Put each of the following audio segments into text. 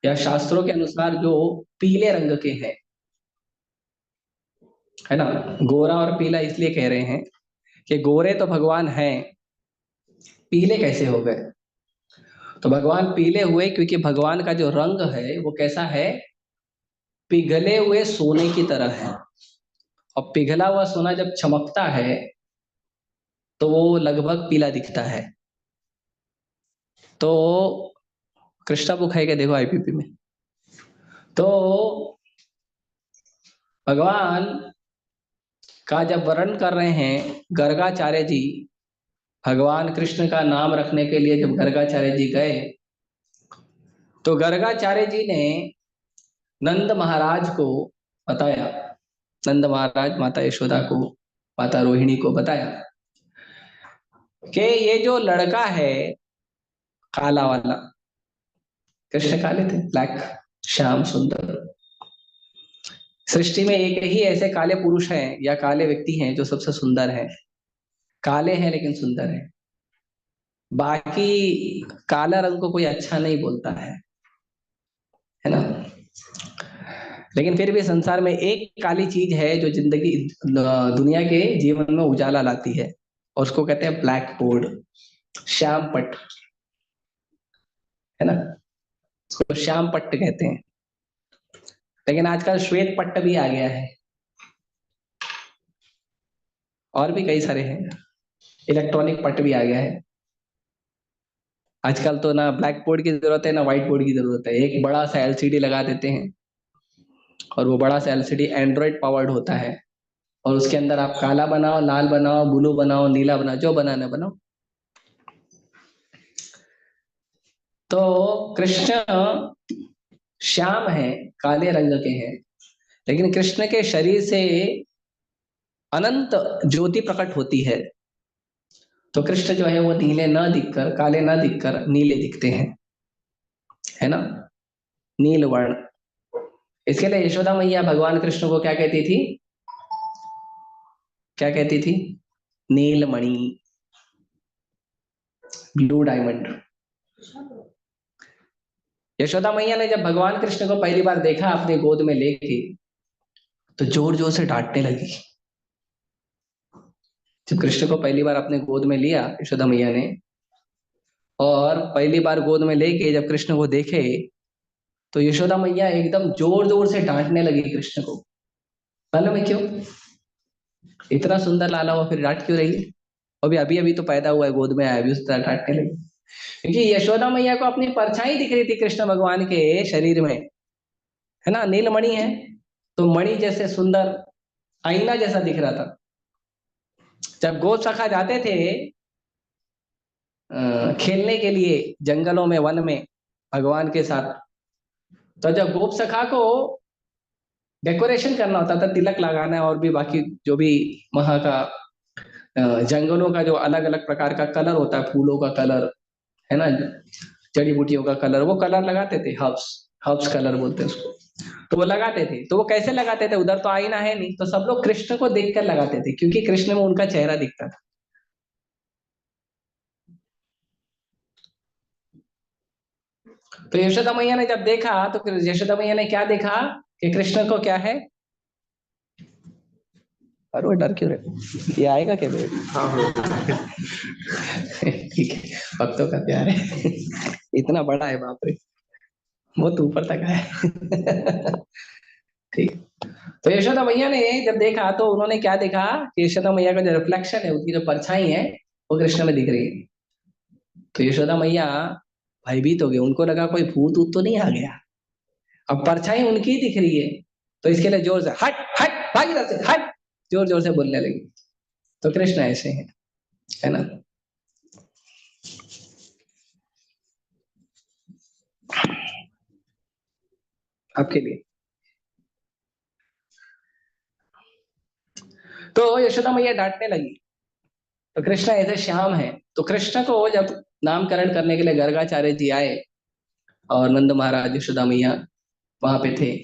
या शास्त्रों के अनुसार जो पीले रंग के हैं, है ना। गोरा और पीला इसलिए कह रहे हैं कि गोरे तो भगवान हैं, पीले कैसे हो गए? तो भगवान पीले हुए क्योंकि भगवान का जो रंग है वो कैसा है? पिघले हुए सोने की तरह है। और पिघला हुआ सोना जब चमकता है तो वो लगभग पीला दिखता है। तो कृष्णा बुक है क्या? देखो आईपीपी में। तो भगवान का जब वर्णन कर रहे हैं गर्गाचार्य जी, भगवान कृष्ण का नाम रखने के लिए जब गर्गाचार्य जी गए, तो गर्गाचार्य जी ने नंद महाराज को बताया, नंद महाराज माता यशोदा को, माता रोहिणी को बताया कि ये जो लड़का है काला वाला, कृष्ण काले थे, ब्लैक, श्याम सुंदर। सृष्टि में एक ही ऐसे काले पुरुष हैं या काले व्यक्ति हैं जो सबसे सुंदर है। काले हैं लेकिन सुंदर है। बाकी काला रंग को कोई अच्छा नहीं बोलता है ना। लेकिन फिर भी संसार में एक काली चीज है जो जिंदगी दुनिया के जीवन में उजाला लाती है, और उसको कहते हैं ब्लैक बोर्ड, श्याम पट्ट, है ना। उसको श्याम पट्ट कहते हैं। लेकिन आजकल श्वेत पट्ट भी आ गया है, और भी कई सारे हैं, इलेक्ट्रॉनिक पट्ट भी आ गया है। आजकल तो ना ब्लैक बोर्ड की जरूरत है ना व्हाइट बोर्ड की जरूरत है, एक बड़ा सा एलसीडी लगा देते हैं, और वो बड़ा सा एलसीडी एंड्रॉइड पावर्ड होता है, और उसके अंदर आप काला बनाओ, लाल बनाओ, ब्लू बनाओ, नीला बनाओ, जो बनाना बनाओ। तो कृष्ण श्याम है, काले रंग के हैं, लेकिन कृष्ण के शरीर से अनंत ज्योति प्रकट होती है। तो कृष्ण जो है वो नीले ना दिखकर, काले ना दिखकर नीले दिखते हैं, है ना, नील वर्ण। इसके लिए यशोदा मैया भगवान कृष्ण को क्या कहती थी? क्या कहती थी? नीलमणि, ब्लू डायमंड। यशोदा मैया ने जब भगवान कृष्ण को पहली बार देखा अपनी गोद में लेके, तो जोर जोर से डांटने लगी। जब कृष्ण को पहली बार अपने गोद में लिया यशोदा मैया ने, और पहली बार गोद में लेके जब कृष्ण को देखे, तो यशोदा मैया एकदम जोर जोर से डांटने लगी कृष्ण को। मालूम है क्यों? इतना सुंदर लाला हुआ फिर डांट क्यों रही है? अभी अभी अभी तो पैदा हुआ है, गोद में आया, अभी उस तरह डांटने लगी। क्योंकि यशोदा मैया को अपनी परछाई दिख रही थी कृष्ण भगवान के शरीर में, है ना, नीलमणि है, तो मणि जैसे सुंदर, आईना जैसा दिख रहा था। जब गोद सखा जाते थे खेलने के लिए जंगलों में, वन में, भगवान के साथ, तो जब गोप सखा को डेकोरेशन करना होता था, तिलक लगाना है और भी बाकी जो भी वहां का जंगलों का जो अलग अलग प्रकार का कलर होता है, फूलों का कलर, है ना, जड़ी बूटियों का कलर, वो कलर लगाते थे, हर्ब्स, हर्ब्स कलर बोलते हैं उसको। तो वो लगाते थे, तो वो कैसे लगाते थे? उधर तो आईना है नहीं, तो सब लोग कृष्ण को देखकर लगाते थे क्योंकि कृष्ण में उनका चेहरा दिखता था। तो यशोदा मैया ने जब देखा, तो फिर यशोदा मैया ने क्या देखा कि कृष्ण को क्या है? अरे वो डर क्यों रहे? ये आएगा क्या मेरे? हाँ हाँ। ठीक है, भक्तों का प्यार है। इतना बड़ा है, बाप रे, बहुत ऊपर तक है। ठीक। तो यशोदा मैया ने जब देखा तो उन्होंने क्या देखा कि यशोदा मैया का जो रिफ्लेक्शन है, उसकी जो परछाई है, वो कृष्ण में दिख रही है। तो यशोदा मैया भयभीत हो गई, उनको लगा कोई भूत ऊत तो नहीं आ गया। अब परछाई उनकी दिख रही है, तो इसके लिए जोर से हट हट भाग इधर से हट, जोर जोर से बोलने लगी। तो कृष्ण ऐसे हैं, है ना। आपके लिए तो यशोदा मैया डांटने लगी। तो कृष्ण ऐसे श्याम है, तो कृष्ण को जब नामकरण करने के लिए गर्गाचार्य जी आए, और नंद महाराज यशोदा मैया वहां पे थे,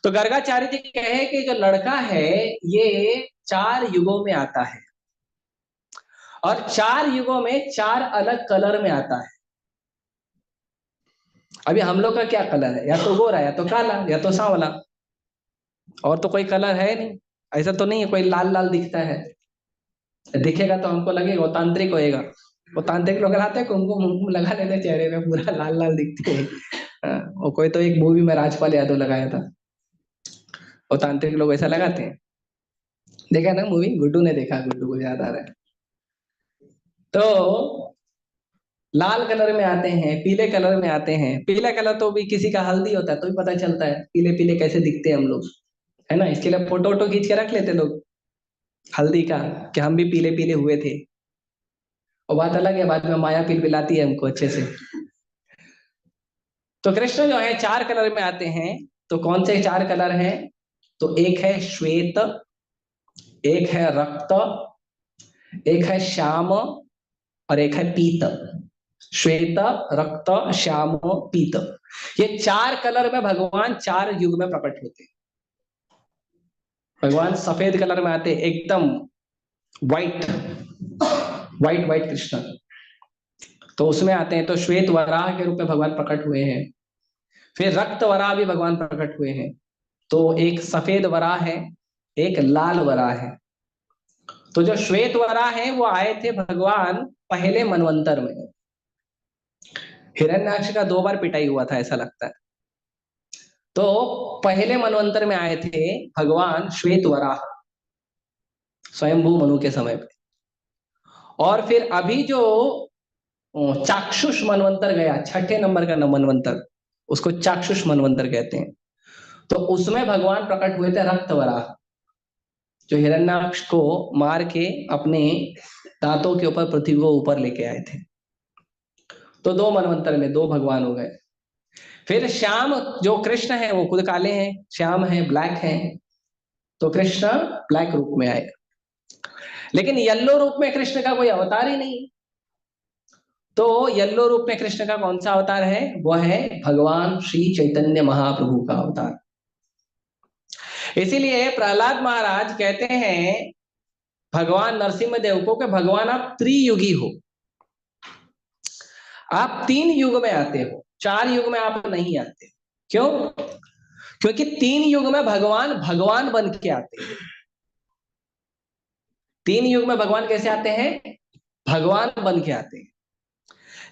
तो गर्गाचार्य जी कहे कि जो लड़का है ये 4 युगों में आता है, और 4 युगों में 4 अलग कलर में आता है। अभी हम लोग का क्या कलर है, या तो गोरा या तो काला या तो सांवला, और तो कोई कलर है नहीं। ऐसा तो नहीं है कोई लाल लाल दिखता है, दिखेगा तो हमको लगेगा वो तांत्रिक होएगा। वो तांत्रिक लोग लगाते हैं कुमकुम कुमकुम लगा लेते चेहरे पे, पूरा लाल लाल दिखते हैं। और कोई तो एक मूवी में राजपाल यादव लगाया था, वो तांत्रिक लोग ऐसा लगाते हैं। देखा ना मूवी, गुड्डू ने देखा, गुड्डू को याद आ रहा है। तो लाल कलर में आते हैं, पीले कलर में आते हैं। पीला कलर तो भी किसी का हल्दी होता है तो भी पता चलता है पीले पीले कैसे दिखते हैं हम लोग, है ना। इसके लिए फोटो वोटो खींच के रख लेते लोग हल्दी का, कि हम भी पीले पीले हुए थे। और बात अलग है, बाद में माया पिल पिलाती है हमको अच्छे से। तो कृष्ण जो है चार कलर में आते हैं। तो कौन से चार कलर हैं? तो एक है श्वेत, एक है रक्त, एक है श्याम, और एक है पीत। श्वेत, रक्त, श्याम, पीत, ये चार कलर में भगवान चार युग में प्रकट होते हैं। भगवान सफेद कलर में आते एकदम व्हाइट, व्हाइट व्हाइट कृष्ण। तो उसमें आते हैं, तो श्वेत वराह के रूप में भगवान प्रकट हुए हैं। फिर रक्त वराह भी भगवान प्रकट हुए हैं। तो एक सफेद वराह है, एक लाल वराह है। तो जो श्वेत वराह है वो आए थे भगवान पहले मनवंतर में। हिरण्याक्ष का 2 बार पिटाई हुआ था ऐसा लगता है। तो पहले मनवंतर में आए थे भगवान श्वेत वराह, स्वयंभू मनु के समय पे। और फिर अभी जो चाक्षुष मनवंतर गया, छठे नंबर का मनवंतर, उसको चाक्षुष मनवंतर कहते हैं। तो उसमें भगवान प्रकट हुए थे रक्त वराह, जो हिरण्याक्ष को मार के अपने दांतों के ऊपर पृथ्वी को ऊपर लेके आए थे। तो 2 मनवंतर में 2 भगवान हो गए। फिर श्याम जो कृष्ण है वो खुद काले हैं, श्याम है, ब्लैक है। तो कृष्ण ब्लैक रूप में आए। लेकिन येलो रूप में कृष्ण का कोई अवतार ही नहीं। तो येलो रूप में कृष्ण का कौन सा अवतार है? वो है भगवान श्री चैतन्य महाप्रभु का अवतार। इसीलिए प्रहलाद महाराज कहते हैं भगवान नरसिंह देव को कि भगवान आप त्रियुगी हो, आप 3 युग में आते हो, 4 युग में आप नहीं आते। क्यों? क्योंकि 3 युग में भगवान भगवान बन के आते हैं। 3 युग में भगवान कैसे आते हैं? भगवान बन के आते हैं।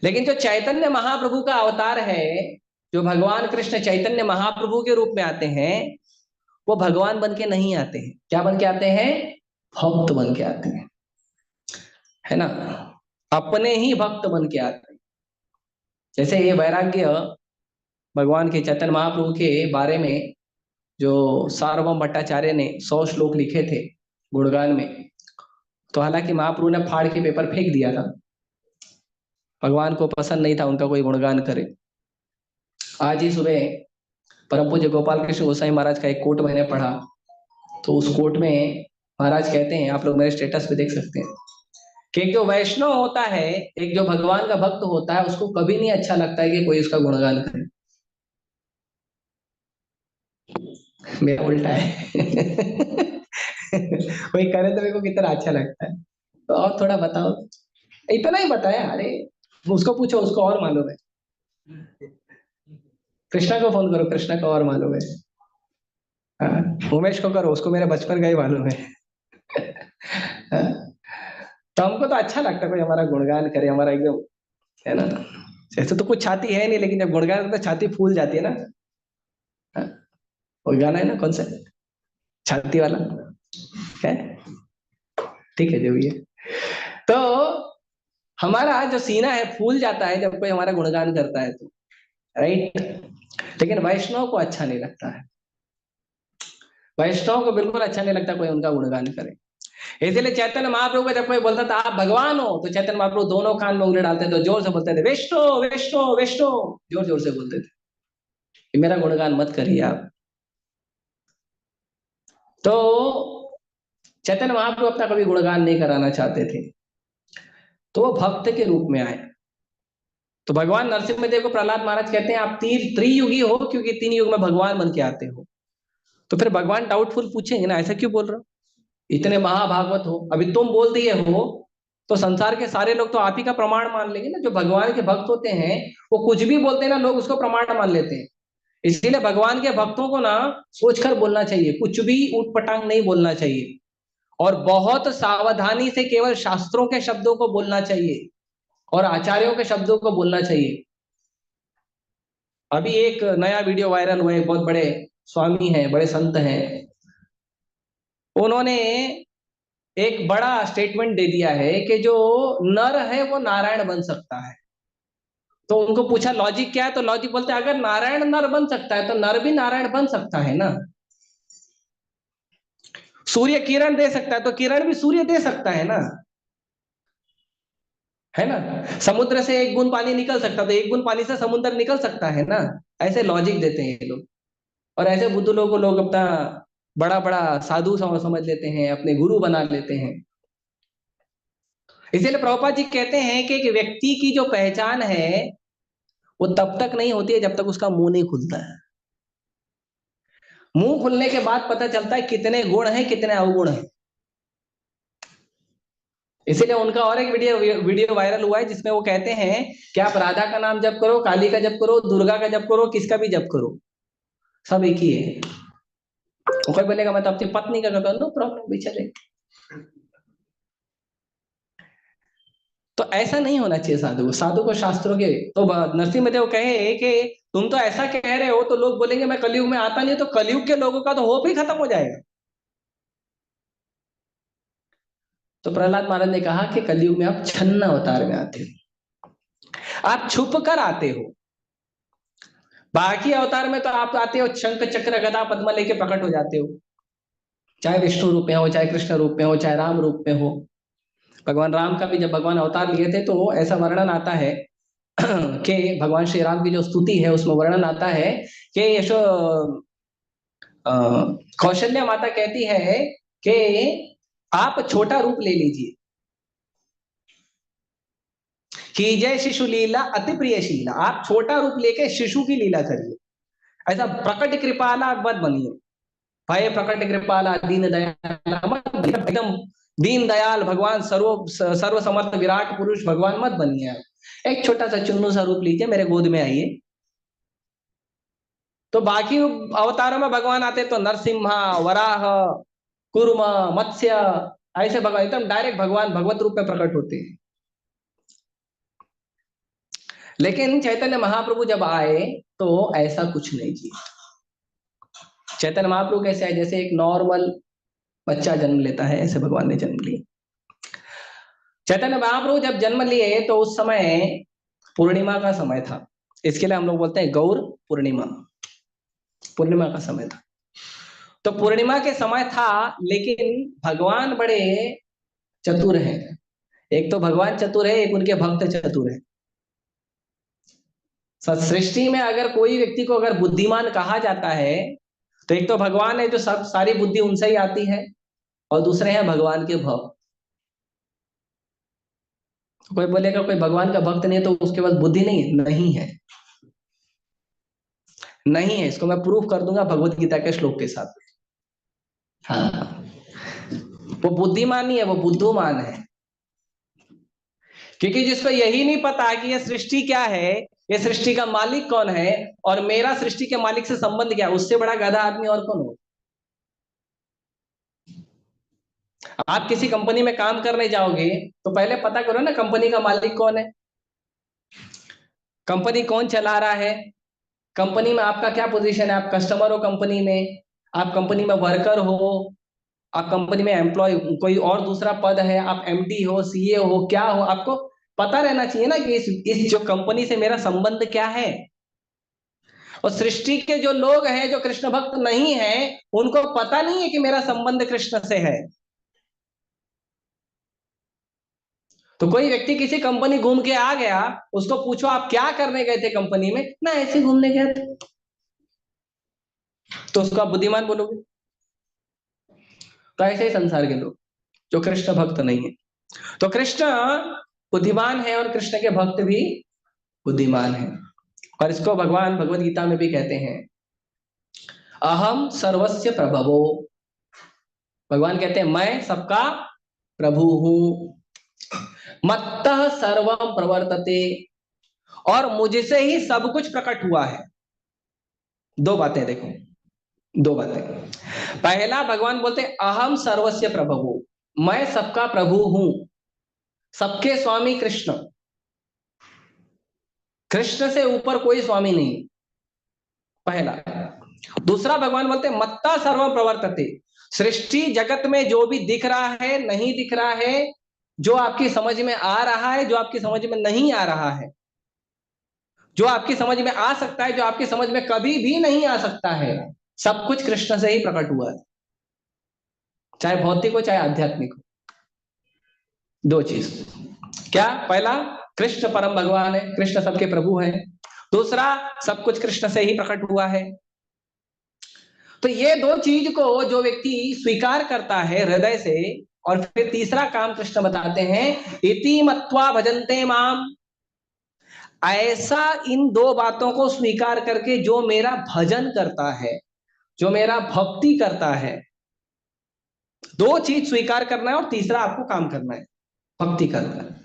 लेकिन जो चैतन्य महाप्रभु का अवतार है, जो भगवान कृष्ण चैतन्य महाप्रभु के रूप में आते हैं, वो भगवान बन के नहीं आते हैं। क्या बन के आते हैं? भक्त बन के आते हैं, है ना। अपने ही भक्त बन के आते हैं। जैसे ये वैराग्य भगवान के चैतन्य महाप्रभु के बारे में जो सार्वभौम भट्टाचार्य ने 100 श्लोक लिखे थे गुणगान में, तो हालांकि महाप्रभु ने फाड़ के पेपर फेंक दिया था, भगवान को पसंद नहीं था उनका कोई गुणगान करे। आज ही सुबह परम पूज्य गोपाल कृष्ण गोसाई महाराज का एक कोट मैंने पढ़ा। तो उस कोट में महाराज कहते हैं, आप लोग मेरे स्टेटस पे देख सकते हैं, कि एक जो वैष्णव होता है, एक जो भगवान का भक्त होता है, उसको कभी नहीं अच्छा लगता है कि कोई उसका गुणगान करे। मेरा उल्टा है। कोई करे तो मेरे को कितना अच्छा लगता है। तो और थोड़ा बताओ। इतना ही बताया, अरे उसको पूछो, उसको और मालूम है। कृष्णा को फोन करो, कृष्णा को और मालूम है। हाँ, उमेश को करो, उसको मेरे बचपन का ही मालूम है। हाँ, तो हमको तो अच्छा लगता है कोई हमारा गुणगान करे, हमारा एकदम, है ना। ऐसे तो कुछ छाती है नहीं, लेकिन जब गुणगान करते तो छाती फूल जाती है ना। हाँ, वो गाना है ना, कौन सा छाती वाला है? ठीक है जो भी है। तो हमारा जो सीना है फूल जाता है जब कोई हमारा गुणगान करता है तो, राइट। लेकिन वैष्णव को अच्छा नहीं लगता है, वैष्णव को बिल्कुल अच्छा नहीं लगता कोई उनका गुणगान करे। इसीलिए चैतन्य महाप्रभु का जब कोई बोलता था आप भगवान हो, तो चैतन्य महाप्रभु दोनों कान में उंगली डालते थे, जोर से बोलते थे वैष्णो वैष्णो वैष्णो, जोर जोर से बोलते थे कि मेरा गुणगान मत करिए आप। तो चैतन्य महाप्रभु अपना कभी गुणगान नहीं कराना चाहते थे, तो वो भक्त के रूप में आए। तो भगवान नरसिंह देव को प्रहलाद महाराज कहते हैं आप त्रियुगी हो, क्योंकि 3 युग में भगवान बन के आते हो। तो फिर भगवान डाउटफुल पूछेंगे ना, ऐसा क्यों बोल रहे हो, इतने महाभागवत हो, अभी तुम बोल दिए हो तो संसार के सारे लोग तो आप ही का प्रमाण मान लेंगे ना। जो भगवान के भक्त होते हैं वो कुछ भी बोलते हैं ना, लोग उसको प्रमाण मान लेते हैं। इसीलिए भगवान के भक्तों को ना सोचकर बोलना चाहिए, कुछ भी ऊट पटांग नहीं बोलना चाहिए, और बहुत सावधानी से केवल शास्त्रों के शब्दों को बोलना चाहिए और आचार्यों के शब्दों को बोलना चाहिए। अभी एक नया वीडियो वायरल हुआ है, बहुत बड़े स्वामी हैं, बड़े संत हैं, उन्होंने एक बड़ा स्टेटमेंट दे दिया है कि जो नर है वो नारायण बन सकता है। तो उनको पूछा लॉजिक क्या है, तो लॉजिक बोलते हैं अगर नारायण नर बन सकता है तो नर भी नारायण बन सकता है ना। सूर्य किरण दे सकता है तो किरण भी सूर्य दे सकता है ना, है ना। समुद्र से एक बूंद पानी निकल सकता तो एक बूंद पानी से समुद्र निकल सकता है ना। ऐसे लॉजिक देते हैं ये लोग, और ऐसे बुद्धू लोगों को लोग अपना बड़ा बड़ा साधु समझ लेते हैं, अपने गुरु बना लेते हैं। इसीलिए प्रभुपाद जी कहते हैं कि एक व्यक्ति की जो पहचान है वो तब तक नहीं होती है जब तक उसका मुंह नहीं खुलता है। मुंह खुलने के बाद पता चलता है कितने गुण हैं कितने अवगुण हैं। इसीलिए उनका और एक वीडियो वीडियो वायरल हुआ है जिसमें वो कहते हैं कि आप राधा का नाम जप करो, काली का जप करो, दुर्गा का जप करो, किसका भी जप करो, सब एक ही है। कोई बोलेगा मैं तो अपनी पत्नी का करता हूं, नो प्रॉब्लम भी चले। तो ऐसा नहीं होना चाहिए साधु को। साधु को शास्त्रों के तो नरसिंह कहे कि तुम तो ऐसा कह रहे हो तो लोग बोलेंगे मैं कलयुग में आता नहीं, तो कलयुग के लोगों का तो होप ही खत्म हो जाएगा। तो प्रहलाद महाराज ने कहा कि कलयुग में आप छन्न अवतार में आते हो, आप छुप कर आते हो। बाकी अवतार में तो आप आते हो शंख चक्र गदा पद्म लेके प्रकट हो जाते हो, चाहे विष्णु रूप में हो, चाहे कृष्ण रूप में हो, चाहे राम रूप में हो। भगवान राम का भी जब भगवान अवतार लिए थे तो ऐसा वर्णन आता है कि भगवान श्री राम की जो स्तुति है उसमें वर्णन आता है कि यशो अ, कौशल्या माता कहती है कि आप छोटा रूप ले लीजिए, कि जय शिशु लीला अति प्रियशीला, आप छोटा रूप लेके शिशु की लीला करिए। ऐसा प्रकट कृपाला मत बनिए, भय प्रकट कृपाला दीन दयाल मत बनिए। एकदम दीन दयाल भगवान सर्व समर्थ विराट पुरुष भगवान मत बनिए आप। एक छोटा सा चुन्नू सा रूप लीजिए, मेरे गोद में आइए। तो बाकी अवतारों में भगवान आते तो नरसिम्हा, वराह, कुर्म, मत्स्य, ऐसे भगवान एकदम डायरेक्ट भगवान भगवत रूप में प्रकट होते हैं। लेकिन चैतन्य महाप्रभु जब आए तो ऐसा कुछ नहीं किया। चैतन्य महाप्रभु कैसे आए, जैसे एक नॉर्मल बच्चा जन्म लेता है ऐसे भगवान ने जन्म लिया। चैतन्य महाप्रभु जब जन्म लिए तो उस समय पूर्णिमा का समय था, इसके लिए हम लोग बोलते हैं गौर पूर्णिमा, पूर्णिमा का समय था। तो पूर्णिमा के समय था, लेकिन भगवान बड़े चतुर हैं। एक तो भगवान चतुर है, एक उनके भक्त चतुर है। सृष्टि में अगर कोई व्यक्ति को अगर बुद्धिमान कहा जाता है तो एक तो भगवान है, जो सब सारी बुद्धि उनसे ही आती है, और दूसरे हैं भगवान के भक्त। कोई बोलेगा कोई भगवान का भक्त नहीं है तो उसके पास बुद्धि नहीं है, नहीं है, नहीं है। इसको मैं प्रूफ कर दूंगा भगवत गीता के श्लोक के साथ। हाँ, वो बुद्धिमान नहीं है, वो बुद्धूमान है। क्योंकि जिसको यही नहीं पता कि ये सृष्टि क्या है, ये सृष्टि का मालिक कौन है, और मेरा सृष्टि के मालिक से संबंध क्या है, उससे बड़ा गधा आदमी और कौन हो। आप किसी कंपनी में काम करने जाओगे तो पहले पता करो ना कंपनी का मालिक कौन है, कंपनी कौन चला रहा है, कंपनी में आपका क्या पोजीशन है, आप कस्टमर हो कंपनी में, आप कंपनी में वर्कर हो, आप कंपनी में एम्प्लॉय, कोई और दूसरा पद है, आप एमडी हो, सीए हो, क्या हो, आपको पता रहना चाहिए ना कि इस जो कंपनी से मेरा संबंध क्या है। और सृष्टि के जो लोग हैं जो कृष्ण भक्त नहीं है, उनको पता नहीं है कि मेरा संबंध कृष्ण से है। तो कोई व्यक्ति किसी कंपनी घूम के आ गया, उसको पूछो आप क्या करने गए थे कंपनी में, ना ऐसे घूमने गए थे, तो उसको आप बुद्धिमान बोलोगे। तो ऐसे ही संसार के लोग जो कृष्ण भक्त नहीं है, तो कृष्ण बुद्धिमान है और कृष्ण के भक्त भी बुद्धिमान है। और इसको भगवान भगवत गीता में भी कहते हैं, अहम सर्वस्य प्रभवो। भगवान कहते हैं मैं सबका प्रभु हूं। मत्तः सर्वम प्रवर्तते, और मुझसे ही सब कुछ प्रकट हुआ है। दो बातें देखो, दो बातें। पहला, भगवान बोलते अहम सर्वस्य प्रभु, मैं सबका प्रभु हूं, सबके स्वामी कृष्ण, कृष्ण से ऊपर कोई स्वामी नहीं, पहला। दूसरा, भगवान बोलते मत्ता सर्वम प्रवर्तते, सृष्टि जगत में जो भी दिख रहा है, नहीं दिख रहा है, जो आपकी समझ में आ रहा है, जो आपकी समझ में नहीं आ रहा है, जो आपकी समझ में आ सकता है, जो आपकी समझ में कभी भी नहीं आ सकता है, सब कुछ कृष्ण से ही प्रकट हुआ है, चाहे भौतिक हो चाहे आध्यात्मिक हो। दो चीज, क्या? पहला, कृष्ण परम भगवान है, कृष्ण सबके प्रभु है। दूसरा, सब कुछ कृष्ण से ही प्रकट हुआ है। तो ये दो चीज को जो व्यक्ति स्वीकार करता है हृदय से, और फिर तीसरा काम कृष्ण बताते हैं, इति मत्वा भजन्ते माम, ऐसा इन दो बातों को स्वीकार करके जो मेरा भजन करता है, जो मेरा भक्ति करता है, दो चीज स्वीकार करना है और तीसरा आपको काम करना है, भक्ति करना है।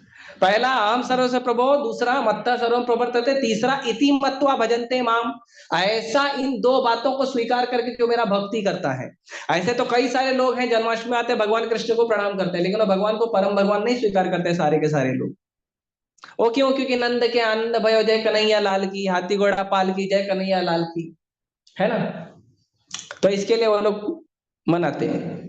पहला अहम सर्वस्य प्रभो, दूसरा मत्ता सर्वम प्रवर्तते, तीसरा इति मत्वा भजन्ते माम, ऐसा इन दो बातों को स्वीकार करके जो मेरा भक्ति करता है। ऐसे तो कई सारे लोग हैं, जन्माष्टमी में आते भगवान कृष्ण को प्रणाम करते हैं, लेकिन वो भगवान को परम भगवान नहीं स्वीकार करते सारे के सारे लोग। वो क्यों? क्योंकि नंद के आनंद भयो जय कन्हैया लाल की, हाथी घोड़ा पाल की जय कन्हैया लाल की, है ना? तो इसके लिए वो लोग मनाते हैं।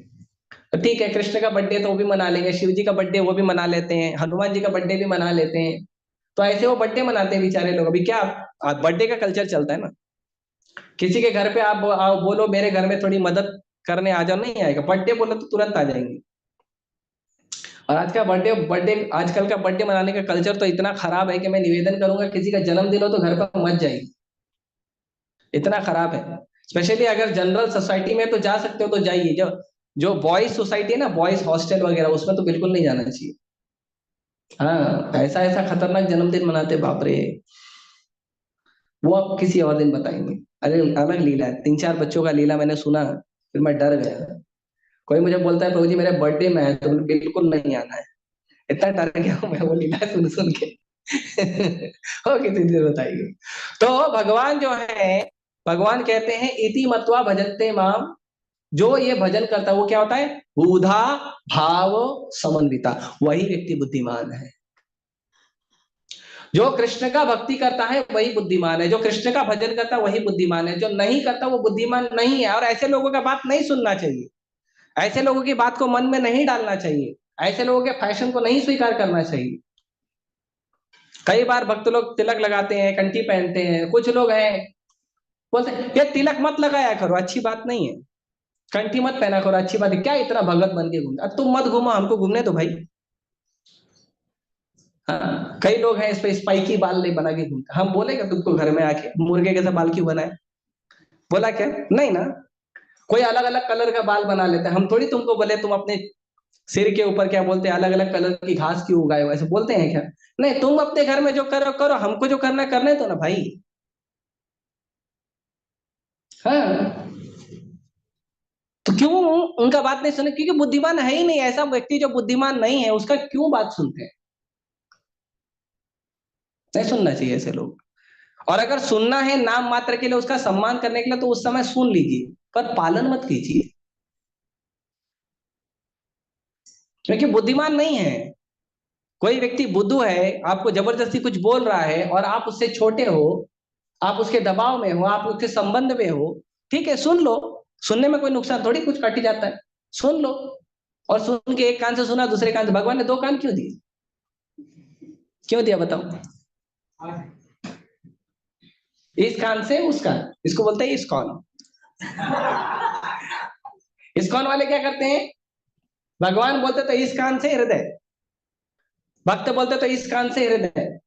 तो ठीक है, कृष्ण का बर्थडे तो वो भी मना लेंगे, शिव जी का बर्थडे वो भी मना लेते हैं, हनुमान जी का बर्थडे भी मना लेते हैं। तो ऐसे वो बर्थडे मनाते हैं बेचारे लोग। अभी क्या, बर्थडे का कल्चर चलता है ना, किसी के घर पे आप आओ, बोलो मेरे घर में थोड़ी मदद करने आ जाओ, नहीं आएगा। बर्थडे बोलो तो तुरंत आ जाएंगे। और आज का बर्थडे बर्थडे आजकल का बर्थडे मनाने का कल्चर तो इतना खराब है कि मैं निवेदन करूंगा, किसी का जन्मदिन हो तो घर पर मत जाइए, इतना खराब है। स्पेशली अगर जनरल सोसाइटी में तो जा सकते हो तो जाइए, जो जो बॉयज सोसाइटी है ना, बॉयज हॉस्टल वगैरह, उसमें तो बिल्कुल नहीं जाना चाहिए। हाँ, ऐसा ऐसा खतरनाक जन्मदिन मनाते, बाप रे। वो आप किसी और दिन बताएंगे। अरे अलग लीला है, तीन चार बच्चों का लीला मैंने सुना, फिर मैं डर गया। कोई मुझे बोलता है प्रभु जी मेरे बर्थडे में है, तो बिल्कुल नहीं आना है। इतना डर गया हूं मैं वो लीला सुन सुन के। हो किसी दिन बताइए। तो भगवान जो है, भगवान कहते हैं इति मत्वा भजन्ते माम, जो ये भजन करता है वो क्या होता है? बुधा भाव समन्विता, वही व्यक्ति बुद्धिमान है। जो कृष्ण का भक्ति करता है वही बुद्धिमान है, जो कृष्ण का भजन करता है वही बुद्धिमान है, जो नहीं करता वो बुद्धिमान नहीं है। और ऐसे लोगों का बात नहीं सुनना चाहिए, ऐसे लोगों की बात को मन में नहीं डालना चाहिए, ऐसे लोगों के फैशन को नहीं स्वीकार करना चाहिए। कई बार भक्त लोग तिलक लगाते हैं, कंठी पहनते हैं, कुछ लोग हैं बोलते हैं ये तिलक मत लगाया करो, अच्छी बात नहीं है, कंठी मत पहना करो, अच्छी बात है, क्या इतना भगत बन के घूमते? अब तुम मत घूमो, हमको घूमने दो भाई। हाँ, कई लोग हैं इस पे स्पाइकी बाल नहीं बना के घूमते। हम बोलेगा तुमको घर में आके मुर्गे के बाल क्यों बनाए? बोला क्या? नहीं ना। कोई अलग अलग कलर का बाल बना लेते हैं, हम थोड़ी तुमको बोले तुम अपने सिर के ऊपर क्या बोलते हैं अलग अलग कलर की घास क्यों उगाए हो, ऐसे बोलते हैं क्या? नहीं, तुम अपने घर में जो करो करो, हमको जो करना है करने दो ना भाई। हाँ, तो क्यों उनका बात नहीं सुने? क्योंकि बुद्धिमान है ही नहीं। ऐसा व्यक्ति जो बुद्धिमान नहीं है उसका क्यों बात सुनते हैं? नहीं सुनना चाहिए ऐसे लोग। और अगर सुनना है नाम मात्र के लिए, उसका सम्मान करने के लिए, तो उस समय सुन लीजिए, पर पालन मत कीजिए, क्योंकि बुद्धिमान नहीं है। कोई व्यक्ति बुद्धू है, आपको जबरदस्ती कुछ बोल रहा है और आप उससे छोटे हो, आप उसके दबाव में हो, आप उसके संबंध में हो, ठीक है सुन लो। सुनने में कोई नुकसान थोड़ी, कुछ कट जाता है, सुन लो। और सुन के एक कान से सुना, दूसरे कान से, भगवान ने दो कान क्यों दिए? क्यों दिया बताओ? इस कान से उस कान, इसको बोलते हैं इस्कॉन। इस्कॉन वाले क्या करते हैं? भगवान बोलते तो इस कान से हृदय, भक्त बोलते तो इस कान से हृदय,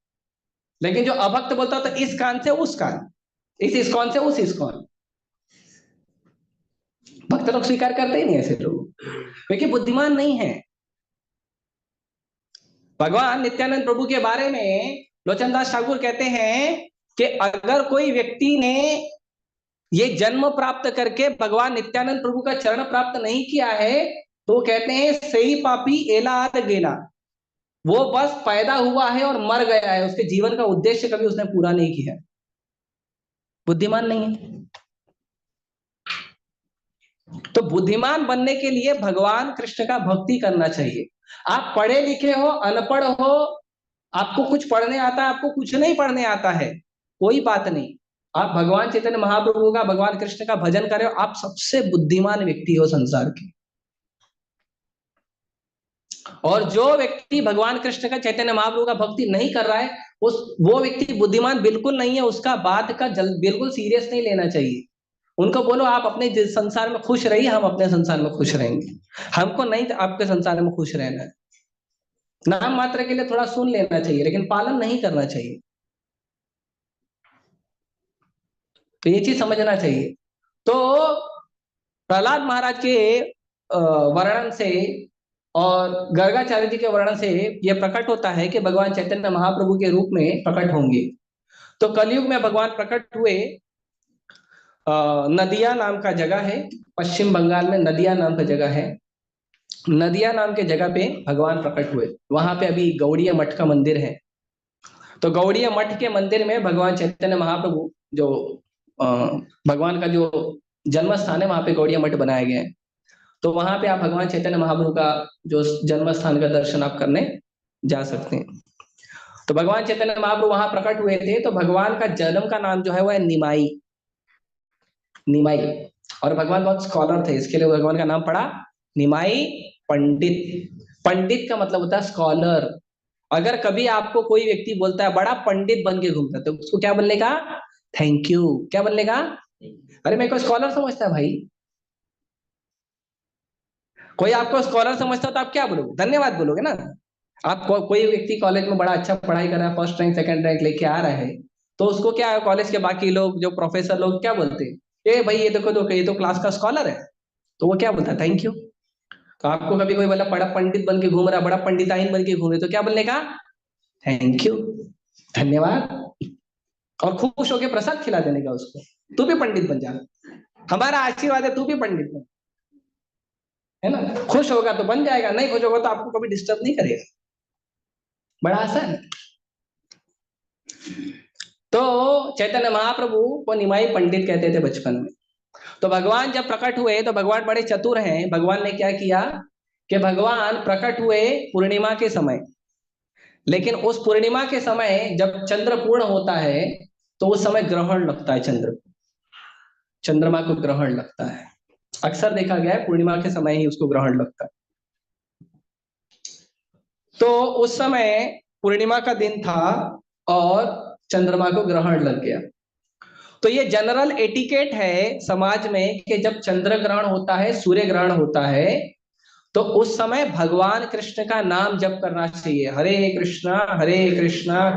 लेकिन जो अभक्त बोलता तो इस कान से उस कान, इस इस्कॉन से उस इस्कॉन। भक्त लोग स्वीकार करते ही नहीं ऐसे लोग, क्योंकि बुद्धिमान नहीं है। भगवान नित्यानंद प्रभु के बारे में लोचनदास ठाकुर कहते हैं कि अगर कोई व्यक्ति ने ये जन्म प्राप्त करके भगवान नित्यानंद प्रभु का चरण प्राप्त नहीं किया है, तो कहते हैं सही पापी एला गेला, वो बस पैदा हुआ है और मर गया है, उसके जीवन का उद्देश्य कभी उसने पूरा नहीं किया, बुद्धिमान नहीं है। तो बुद्धिमान बनने के लिए भगवान कृष्ण का भक्ति करना चाहिए। आप पढ़े लिखे हो, अनपढ़ हो, आपको कुछ पढ़ने आता है, आपको कुछ नहीं पढ़ने आता है, कोई बात नहीं, आप भगवान चैतन्य महाप्रभु का, भगवान कृष्ण का भजन कर रहे हो, आप सबसे बुद्धिमान व्यक्ति हो संसार के। और जो व्यक्ति भगवान कृष्ण का, चैतन्य महाप्रभु का भक्ति नहीं कर रहा है, उस वो व्यक्ति बुद्धिमान बिल्कुल नहीं है, उसका बात का बिल्कुल सीरियस नहीं लेना चाहिए। उनको बोलो आप अपने संसार में खुश रहिए, हम अपने संसार में खुश रहेंगे, हमको नहीं आपके संसार में खुश रहना है। नाम मात्र के लिए थोड़ा सुन लेना चाहिए, लेकिन पालन नहीं करना चाहिए। तो ये चीज समझना चाहिए। तो प्रहलाद महाराज के वर्णन से और गर्गाचार्य जी के वर्णन से यह प्रकट होता है कि भगवान चैतन्य महाप्रभु के रूप में प्रकट होंगे। तो कलयुग में भगवान प्रकट हुए, नदिया नाम का जगह है, पश्चिम बंगाल में नदिया नाम का जगह है, नदिया नाम के जगह पे भगवान प्रकट हुए। वहां पे अभी गौड़ीय मठ का मंदिर है। तो गौड़ीय मठ के मंदिर में भगवान चैतन्य महाप्रभु जो अ, भगवान का जो जन्म स्थान है, वहां पे गौड़ीय मठ बनाया गया है। तो वहां पे आप भगवान चैतन्य महाप्रभु का जो जन्म स्थान का दर्शन आप करने जा सकते हैं। तो भगवान चैतन्य महाप्रभु वहां प्रकट हुए थे। तो भगवान का जन्म का नाम जो है वो है निमाई, निमाई। और भगवान बहुत स्कॉलर थे, इसके लिए भगवान का नाम पड़ा निमाई पंडित। पंडित का मतलब होता है स्कॉलर। अगर कभी आपको कोई व्यक्ति बोलता है बड़ा पंडित बन के घूमता है, तो उसको क्या बोलने का? Thank you. क्या बोलने का? अरे मेरे को स्कॉलर समझता है भाई। कोई आपको स्कॉलर समझता हो तो आप क्या बोलोगे? धन्यवाद बोलोगे ना। आप कोई व्यक्ति कॉलेज में बड़ा अच्छा पढ़ाई कर रहा है, फर्स्ट रैंक सेकंड रैंक लेके आ रहा है, तो उसको क्या कॉलेज के बाकी लोग जो प्रोफेसर लोग क्या बोलते हैं? ए भाई ये देखो तो ये तो क्लास का स्कॉलर है। तो वो क्या बोलता है? Thank you. तो आपको कभी कोई बोला बड़ा पंडित बन के घूम रहा, बड़ा पंडिताइन बन के घूम रहे, तो क्या बोलने का? थैंक यू, धन्यवाद। और खुश होकर प्रसाद खिला देने का उसको, तू भी पंडित बन जा, हमारा आशीर्वाद है, तू भी पंडित बन, है ना। खुश होगा तो बन जाएगा, नहीं खुश होगा तो आपको कभी डिस्टर्ब नहीं करेगा। बड़ा आसान है। तो चैतन्य महाप्रभु को निमाई पंडित कहते थे बचपन में। तो भगवान जब प्रकट हुए तो भगवान बड़े चतुर हैं। भगवान ने क्या किया कि भगवान प्रकट हुए पूर्णिमा के समय, लेकिन उस पूर्णिमा के समय जब चंद्र पूर्ण होता है तो उस समय ग्रहण लगता है, चंद्रमा को ग्रहण लगता है। अक्सर देखा गया है पूर्णिमा के समय ही उसको ग्रहण लगता है। तो उस समय पूर्णिमा का दिन था और चंद्रमा को ग्रहण लग गया। तो ये जनरल एटिकेट है समाज में कि जब चंद्र ग्रहण होता है, सूर्य ग्रहण होता है, तो उस समय भगवान कृष्ण का नाम जप करना चाहिए। हरे कृष्णा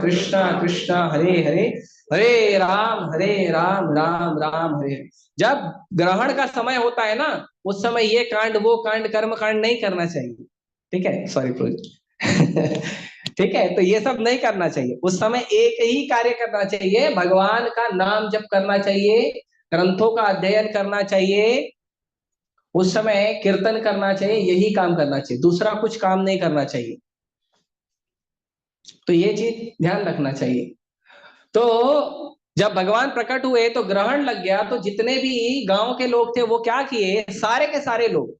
कृष्णा कृष्णा हरे हरे, हरे राम राम राम हरे हरे। जब ग्रहण का समय होता है ना, उस समय ये कांड वो कांड कर्म कांड नहीं करना चाहिए। ठीक है, सॉरी ठीक है, तो ये सब नहीं करना चाहिए। उस समय एक ही कार्य करना चाहिए, भगवान का नाम जप करना चाहिए, ग्रंथों का अध्ययन करना चाहिए, उस समय कीर्तन करना चाहिए, यही काम करना चाहिए, दूसरा कुछ काम नहीं करना चाहिए। तो ये चीज ध्यान रखना चाहिए। तो जब भगवान प्रकट हुए तो ग्रहण लग गया, तो जितने भी गांव के लोग थे वो क्या किए, सारे के सारे लोग,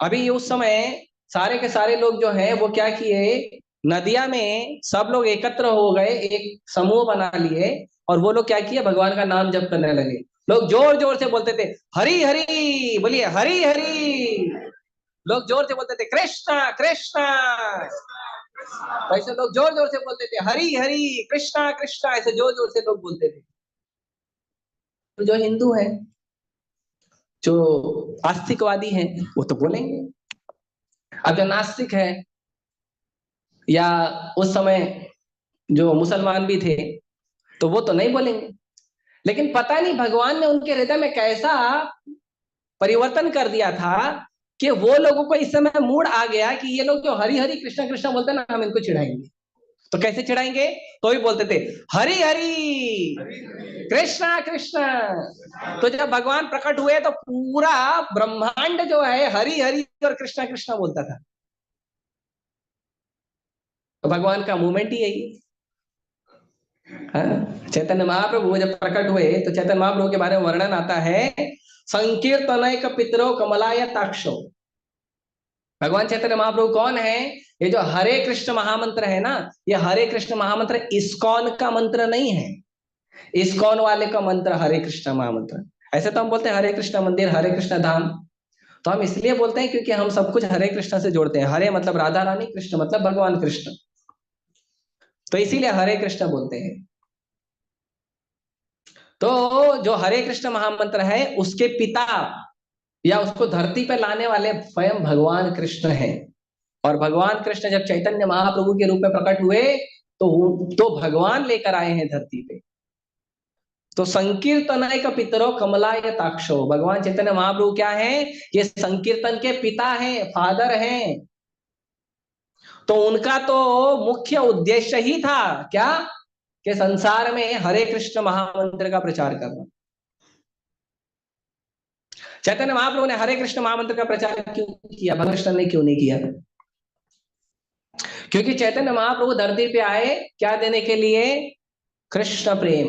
अभी उस समय सारे के सारे लोग जो है वो क्या किए, नदिया में सब लोग एकत्र हो गए, एक समूह बना लिए, और वो लोग क्या किए, भगवान का नाम जप करने लगे। लोग जोर जोर से बोलते थे हरी हरी, बोलिए हरी हरी। लोग जोर से बोलते थे कृष्णा कृष्णा, ऐसे लोग जोर जोर से बोलते थे हरी हरी कृष्णा कृष्णा, ऐसे जोर जोर से लोग बोलते थे। तो जो हिंदू है, जो आस्तिकवादी हैं, वो तो बोलेंगे। अब जो नास्तिक है, या उस समय जो मुसलमान भी थे, तो वो तो नहीं बोलेंगे। लेकिन पता नहीं भगवान ने उनके हृदय में कैसा परिवर्तन कर दिया था कि वो लोगों को इस समय मूड आ गया कि ये लोग जो हरि हरि कृष्णा कृष्णा बोलते हैं ना, हम इनको चिढ़ाएंगे। तो कैसे चिढ़ाएंगे? तो भी बोलते थे हरि हरि कृष्णा कृष्णा। तो जब भगवान प्रकट हुए तो पूरा ब्रह्मांड जो है हरि हरि और कृष्णा कृष्णा बोलता था। तो भगवान का मूवमेंट ही यही है। हाँ? चैतन्य महाप्रभु जब प्रकट हुए तो चैतन्य महाप्रभु के बारे में वर्णन आता है, संकीर्तनैक पितरो कमलाय ताक्षो। भगवान चैतन्य महाप्रभु कौन है? ये जो हरे कृष्ण महामंत्र है ना, ये हरे कृष्ण महामंत्र इस्कॉन का मंत्र नहीं है। इस्कॉन वाले का मंत्र हरे कृष्ण महामंत्र। ऐसे तो हम बोलते हैं हरे कृष्ण मंदिर, हरे कृष्ण धाम। तो हम इसलिए बोलते हैं क्योंकि हम सब कुछ हरे कृष्ण से जोड़ते हैं। हरे मतलब राधा रानी, कृष्ण मतलब भगवान कृष्ण, तो इसीलिए हरे कृष्ण बोलते हैं। तो जो हरे कृष्ण महामंत्र है उसके पिता या उसको धरती पर लाने वाले स्वयं भगवान कृष्ण हैं। और भगवान कृष्ण जब चैतन्य महाप्रभु के रूप में प्रकट हुए तो भगवान लेकर आए हैं धरती पे। तो संकीर्तन का पितरो कमलाय ताक्षो, भगवान चैतन्य महाप्रभु क्या है? ये संकीर्तन के पिता हैं, फादर हैं। तो उनका तो मुख्य उद्देश्य ही था क्या? कि संसार में हरे कृष्ण महामंत्र का प्रचार करना। चैतन्य महाप्रभु ने हरे कृष्ण महामंत्र का प्रचार क्यों किया? भगवान कृष्ण ने क्यों नहीं किया? क्योंकि चैतन्य महाप्रभु धरती पे आए क्या देने के लिए? कृष्ण प्रेम।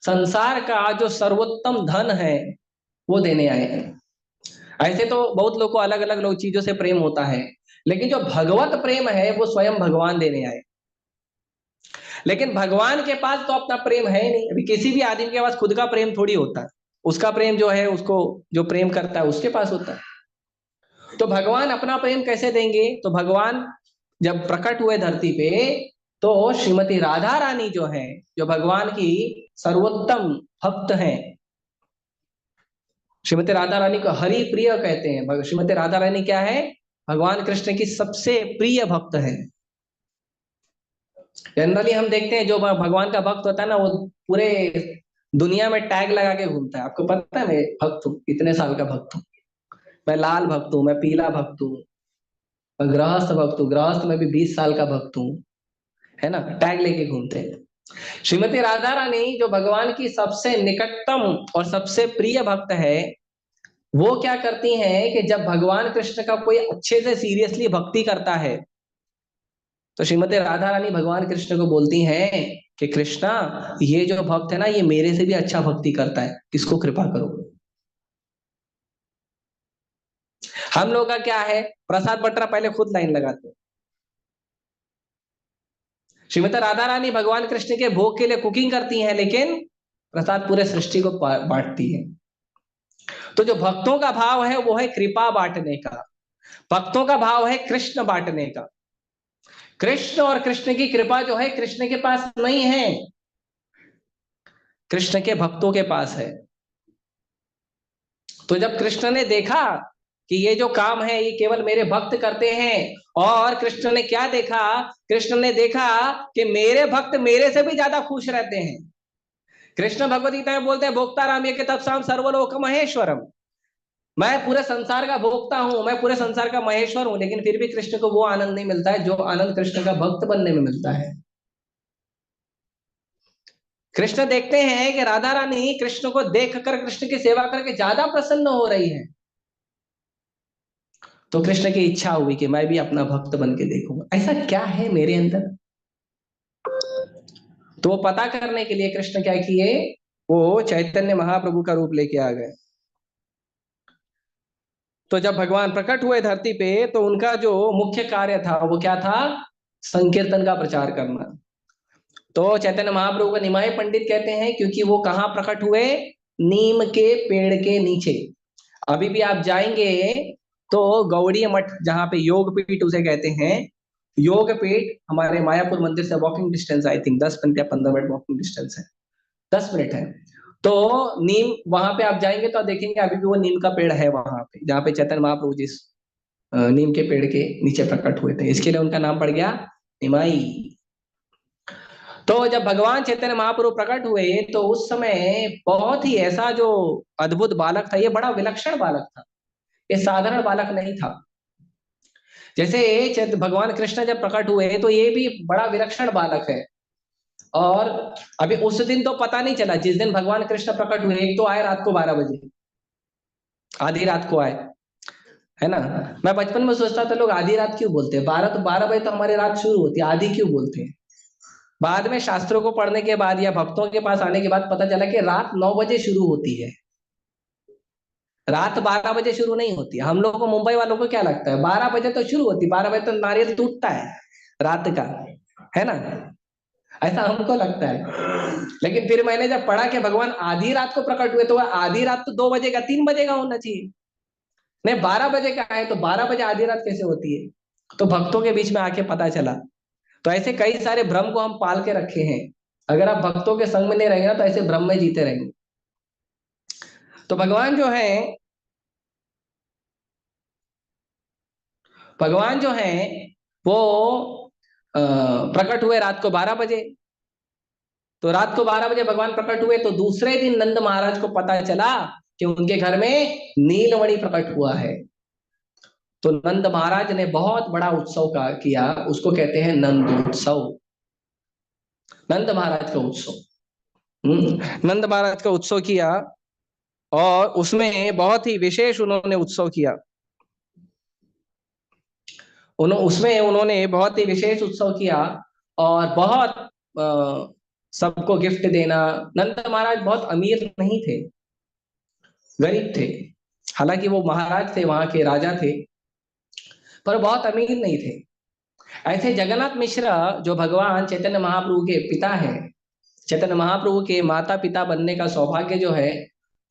संसार का जो सर्वोत्तम धन है वो देने आए हैं। ऐसे तो बहुत लोग को अलग अलग लोग चीजों से प्रेम होता है, लेकिन जो भगवत प्रेम है वो स्वयं भगवान देने आए। लेकिन भगवान के पास तो अपना प्रेम है ही नहीं। अभी किसी भी आदमी के पास खुद का प्रेम थोड़ी होता है। उसका प्रेम जो है उसको जो प्रेम करता है उसके पास होता है। तो भगवान अपना प्रेम कैसे देंगे? तो भगवान जब प्रकट हुए धरती पे तो श्रीमती राधा रानी जो है, जो भगवान की सर्वोत्तम भक्त हैं, श्रीमती राधा रानी को हरि प्रिय कहते हैं। श्रीमती राधा रानी क्या है? भगवान कृष्ण की सबसे प्रिय भक्त है। जनरली हम देखते हैं जो भगवान का भक्त होता है ना, वो पूरे दुनिया में टैग लगा के घूमता है। आपको पता है मैं भक्त हूँ, इतने साल का भक्त हूँ, मैं लाल भक्त हूँ, मैं पीला भक्त हूँ, मैं गृहस्थ भक्त हूँ, गृहस्थ में भी 20 साल का भक्त हूँ, है ना, टैग लेके घूमते हैं। श्रीमती राधा रानी जो भगवान की सबसे निकटतम और सबसे प्रिय भक्त है, वो क्या करती हैं कि जब भगवान कृष्ण का कोई अच्छे से सीरियसली भक्ति करता है तो श्रीमती राधा रानी भगवान कृष्ण को बोलती हैं कि कृष्णा, ये जो भक्त है ना ये मेरे से भी अच्छा भक्ति करता है, इसको कृपा करो। हम लोग का क्या है? प्रसाद बटरा पहले खुद लाइन लगाते हैं। श्रीमती राधा रानी भगवान कृष्ण के भोग के लिए कुकिंग करती हैं, लेकिन प्रसाद पूरे सृष्टि को बांटती है। तो जो भक्तों का भाव है वो है कृपा बांटने का। भक्तों का भाव है कृष्ण बांटने का। कृष्ण और कृष्ण की कृपा जो है कृष्ण के पास नहीं है, कृष्ण के भक्तों के पास है। तो जब कृष्ण ने देखा कि ये जो काम है ये केवल मेरे भक्त करते हैं, और कृष्ण ने क्या देखा? कृष्ण ने देखा कि मेरे भक्त मेरे से भी ज्यादा खुश रहते हैं। कृष्ण भगवद गीता में बोलते हैं, भोक्ता राम ये तत्साम सर्वलोक महेश्वरम। मैं पूरे संसार का भोक्ता हूं, मैं पूरे संसार का महेश्वर हूं, लेकिन फिर भी कृष्ण को वो आनंद नहीं मिलता है जो आनंद कृष्ण का भक्त बनने में मिलता है। कृष्ण देखते हैं कि राधा रानी कृष्ण को देखकर कृष्ण की सेवा करके ज्यादा प्रसन्न हो रही है। तो कृष्ण की इच्छा हुई कि मैं भी अपना भक्त बन के देखूंगा ऐसा क्या है मेरे अंदर। तो वो पता करने के लिए कृष्ण क्या किए? वो चैतन्य महाप्रभु का रूप लेके आ गए। तो जब भगवान प्रकट हुए धरती पे तो उनका जो मुख्य कार्य था वो क्या था? संकीर्तन का प्रचार करना। तो चैतन्य महाप्रभु को निमाई पंडित कहते हैं क्योंकि वो कहाँ प्रकट हुए? नीम के पेड़ के नीचे। अभी भी आप जाएंगे तो गौड़ीय मठ, जहाँ पे योग पीठ उसे कहते हैं, योग पीठ हमारे मायापुर मंदिर से walking distance, I think 10 minute या 15 मिनट वॉकिंग डिस्टेंस है, 10 मिनट है। तो नीम, वहां पे आप जाएंगे तो आप देखेंगे अभी भी वो नीम का पेड़ है वहां पे, जहाँ पे चैतन्य महाप्रभु जिस नीम के पेड़ के नीचे प्रकट हुए थे, इसके लिए उनका नाम पड़ गया निमाई। तो जब भगवान चैतन्य महाप्रभु प्रकट हुए तो उस समय बहुत ही ऐसा जो अद्भुत बालक था, ये बड़ा विलक्षण बालक था, ये साधारण बालक नहीं था। जैसे भगवान कृष्ण जब प्रकट हुए तो ये भी बड़ा विलक्षण बालक है। और अभी उस दिन तो पता नहीं चला, जिस दिन भगवान कृष्ण प्रकट हुए, एक तो आए रात को 12 बजे, आधी रात को आए, है ना। मैं बचपन में सोचता था लोग आधी रात क्यों बोलते हैं, 12 तो 12 बजे तो हमारी रात शुरू होती है, आधी क्यों बोलते हैं। बाद में शास्त्रों को पढ़ने के बाद या भक्तों के पास आने के बाद पता चला कि रात 9 बजे शुरू होती है, रात 12 बजे शुरू नहीं होती। हम लोगों को, मुंबई वालों को क्या लगता है 12 बजे तो शुरू होती, 12 बजे तो नारियल टूटता है रात का, है ना, ऐसा हमको लगता है। लेकिन फिर मैंने जब पढ़ा कि भगवान आधी रात को प्रकट हुए, तो वह आधी रात तो 2 बजे का 3 बजे का होना चाहिए, नहीं 12 बजे का है, तो 12 बजे आधी रात कैसे होती है। तो भक्तों के बीच में आके पता चला। तो ऐसे कई सारे भ्रम को हम पाल के रखे हैं। अगर आप भक्तों के संग में नहीं रहेंगे ना, तो ऐसे भ्रम में जीते रहेंगे। तो भगवान जो है वो प्रकट हुए रात को 12 बजे। तो रात को 12 बजे भगवान प्रकट हुए, तो दूसरे दिन नंद महाराज को पता चला कि उनके घर में नीलमणि प्रकट हुआ है। तो नंद महाराज ने बहुत बड़ा उत्सव का किया, उसको कहते हैं नंदोत्सव, नंद महाराज का उत्सव। नंद महाराज का उत्सव किया, और उसमें बहुत ही विशेष उन्होंने उत्सव किया। उसमें उन्होंने बहुत ही विशेष उत्सव किया, और बहुत सबको गिफ्ट देना। नंद महाराज बहुत अमीर नहीं थे, गरीब थे। हालांकि वो महाराज थे, वहां के राजा थे, पर बहुत अमीर नहीं थे। ऐसे जगन्नाथ मिश्र, जो भगवान चैतन्य महाप्रभु के पिता हैं, चैतन्य महाप्रभु के माता पिता बनने का सौभाग्य जो है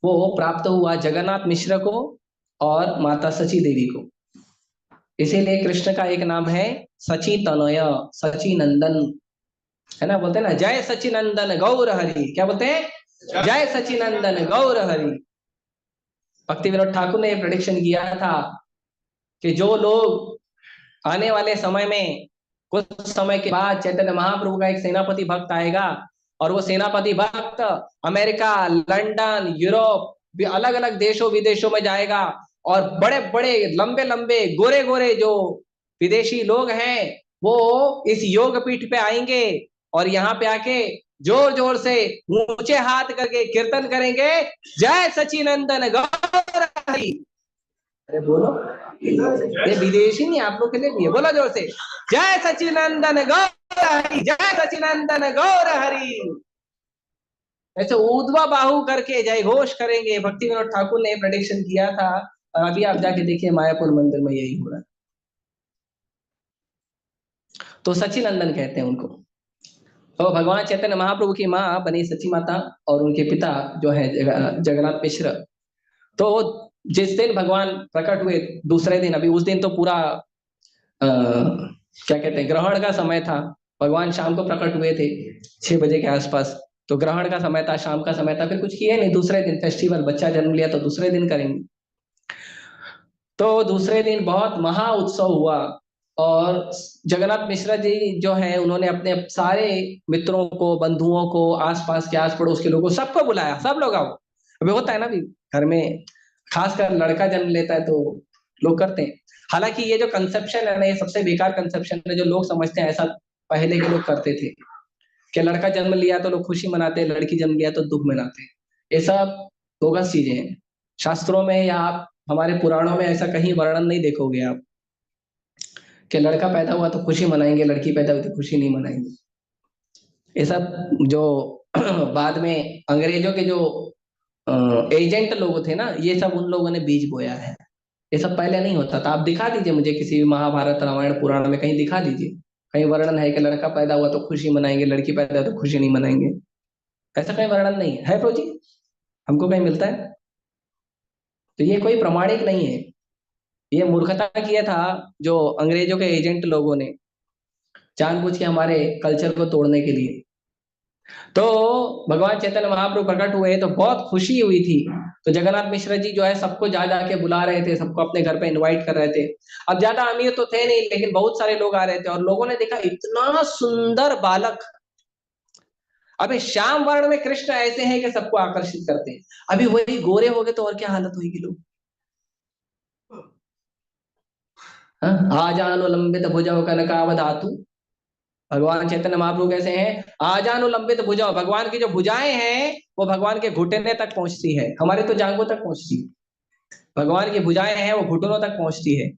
वो प्राप्त हुआ जगन्नाथ मिश्र को और माता सची देवी को। इसीलिए कृष्ण का एक नाम है सची तनय, सची नंदन, है ना। बोलते हैं ना जय सचिनंदन गौर हरि, क्या बोलते हैं, जय सचिनंदन गौर हरि। भक्ति विनोद ठाकुर ने प्रेडिक्शन किया था कि जो लोग आने वाले समय में, कुछ समय के बाद चैतन्य महाप्रभु का एक सेनापति भक्त आएगा, और वो सेनापति भक्त अमेरिका, लंदन, यूरोप, भी अलग अलग देशों विदेशों में जाएगा, और बड़े बड़े लंबे लंबे गोरे गोरे जो विदेशी लोग हैं वो इस योग पीठ पे आएंगे, और यहाँ पे आके जोर जोर से ऊंचे हाथ करके कीर्तन करेंगे, जय सचिनंदन गौर हरि। अरे बोलो, ये विदेशी नहीं, आप लोग के लिए भी है, बोलो जोर से, जय सचिनंदन गौर हरि, जय सचिनंदन गौर हरि। ऐसे ऊर्ध्वा बाहु करके जय घोष करेंगे। भक्ति विनोद ठाकुर ने प्रेडिक्शन किया था, और अभी आप जाके देखिए मायापुर मंदिर में यही हो रहा है। तो सचिनंदन कहते हैं उनको। तो भगवान चैतन्य महाप्रभु की माँ बनी सची माता, और उनके पिता जो है जगन्नाथ मिश्र। तो जिस दिन भगवान प्रकट हुए, दूसरे दिन, अभी उस दिन तो पूरा क्या कहते हैं, ग्रहण का समय था। भगवान शाम को प्रकट हुए थे 6 बजे के आसपास, तो ग्रहण का समय था, शाम का समय था, फिर कुछ किए नहीं। दूसरे दिन फेस्टिवल, बच्चा जन्म लिया तो दूसरे दिन करेंगे। तो दूसरे दिन बहुत महा उत्सव हुआ, और जगन्नाथ मिश्रा जी जो है उन्होंने अपने सारे मित्रों को, बंधुओं को, आसपास के, आस पड़ोस के लोगों, सबको बुलाया, सब लोग आओ। अभी होता है ना, भी घर में खासकर लड़का जन्म लेता है तो लोग करते हैं। हालांकि ये जो कंसेप्शन है ना, ये सबसे बेकार कंसेप्शन है, जो लोग समझते हैं ऐसा पहले के लोग करते थे कि लड़का जन्म लिया तो लोग खुशी मनाते हैं, लड़की जन्म लिया तो दुख मनाते हैं। ये सब बोगस चीजें हैं। शास्त्रों में या आप हमारे पुराणों में ऐसा कहीं वर्णन नहीं देखोगे आप कि लड़का पैदा हुआ तो खुशी मनाएंगे, लड़की पैदा हुई तो खुशी नहीं मनाएंगे। ये सब जो बाद में अंग्रेजों के जो एजेंट लोग थे ना, ये सब उन लोगों ने बीज बोया है। ये सब पहले नहीं होता था। आप दिखा दीजिए मुझे किसी भी महाभारत रामायण पुराण में, कहीं दिखा दीजिए, कहीं वर्णन है कि लड़का पैदा हुआ तो खुशी मनाएंगे, लड़की पैदा हुआ तो खुशी नहीं मनाएंगे। ऐसा कहीं वर्णन नहीं है प्रो जी, हमको कहीं मिलता है? तो ये कोई प्रमाणिक नहीं है। ये मूर्खता किया था जो अंग्रेजों के एजेंट लोगों ने, जानबूझ के हमारे कल्चर को तोड़ने के लिए। तो भगवान चैतन्य महाप्रभु प्रकट हुए तो बहुत खुशी हुई थी। तो जगन्नाथ मिश्र जी जो है सबको जा जाके बुला रहे थे, सबको अपने घर पे इनवाइट कर रहे थे। अब ज्यादा अमीर तो थे नहीं, लेकिन बहुत सारे लोग आ रहे थे, और लोगों ने देखा इतना सुंदर बालक। अबे श्याम वर्ण में कृष्ण ऐसे हैं कि सबको आकर्षित करते हैं, अभी वही गोरे हो गए तो और क्या हालत होगी लोग। हाँ? आजानुलंबित भुजौ कनकावधातु। भगवान चैतन्य महाप्रभु कैसे हैं, आजानुलंबित भुजौ, भगवान की जो भुजाएं हैं वो भगवान के घुटने तक पहुंचती है, हमारे तो जांघों तक पहुंचती है। भगवान की भुजाएं हैं वो घुटनों तक पहुंचती है।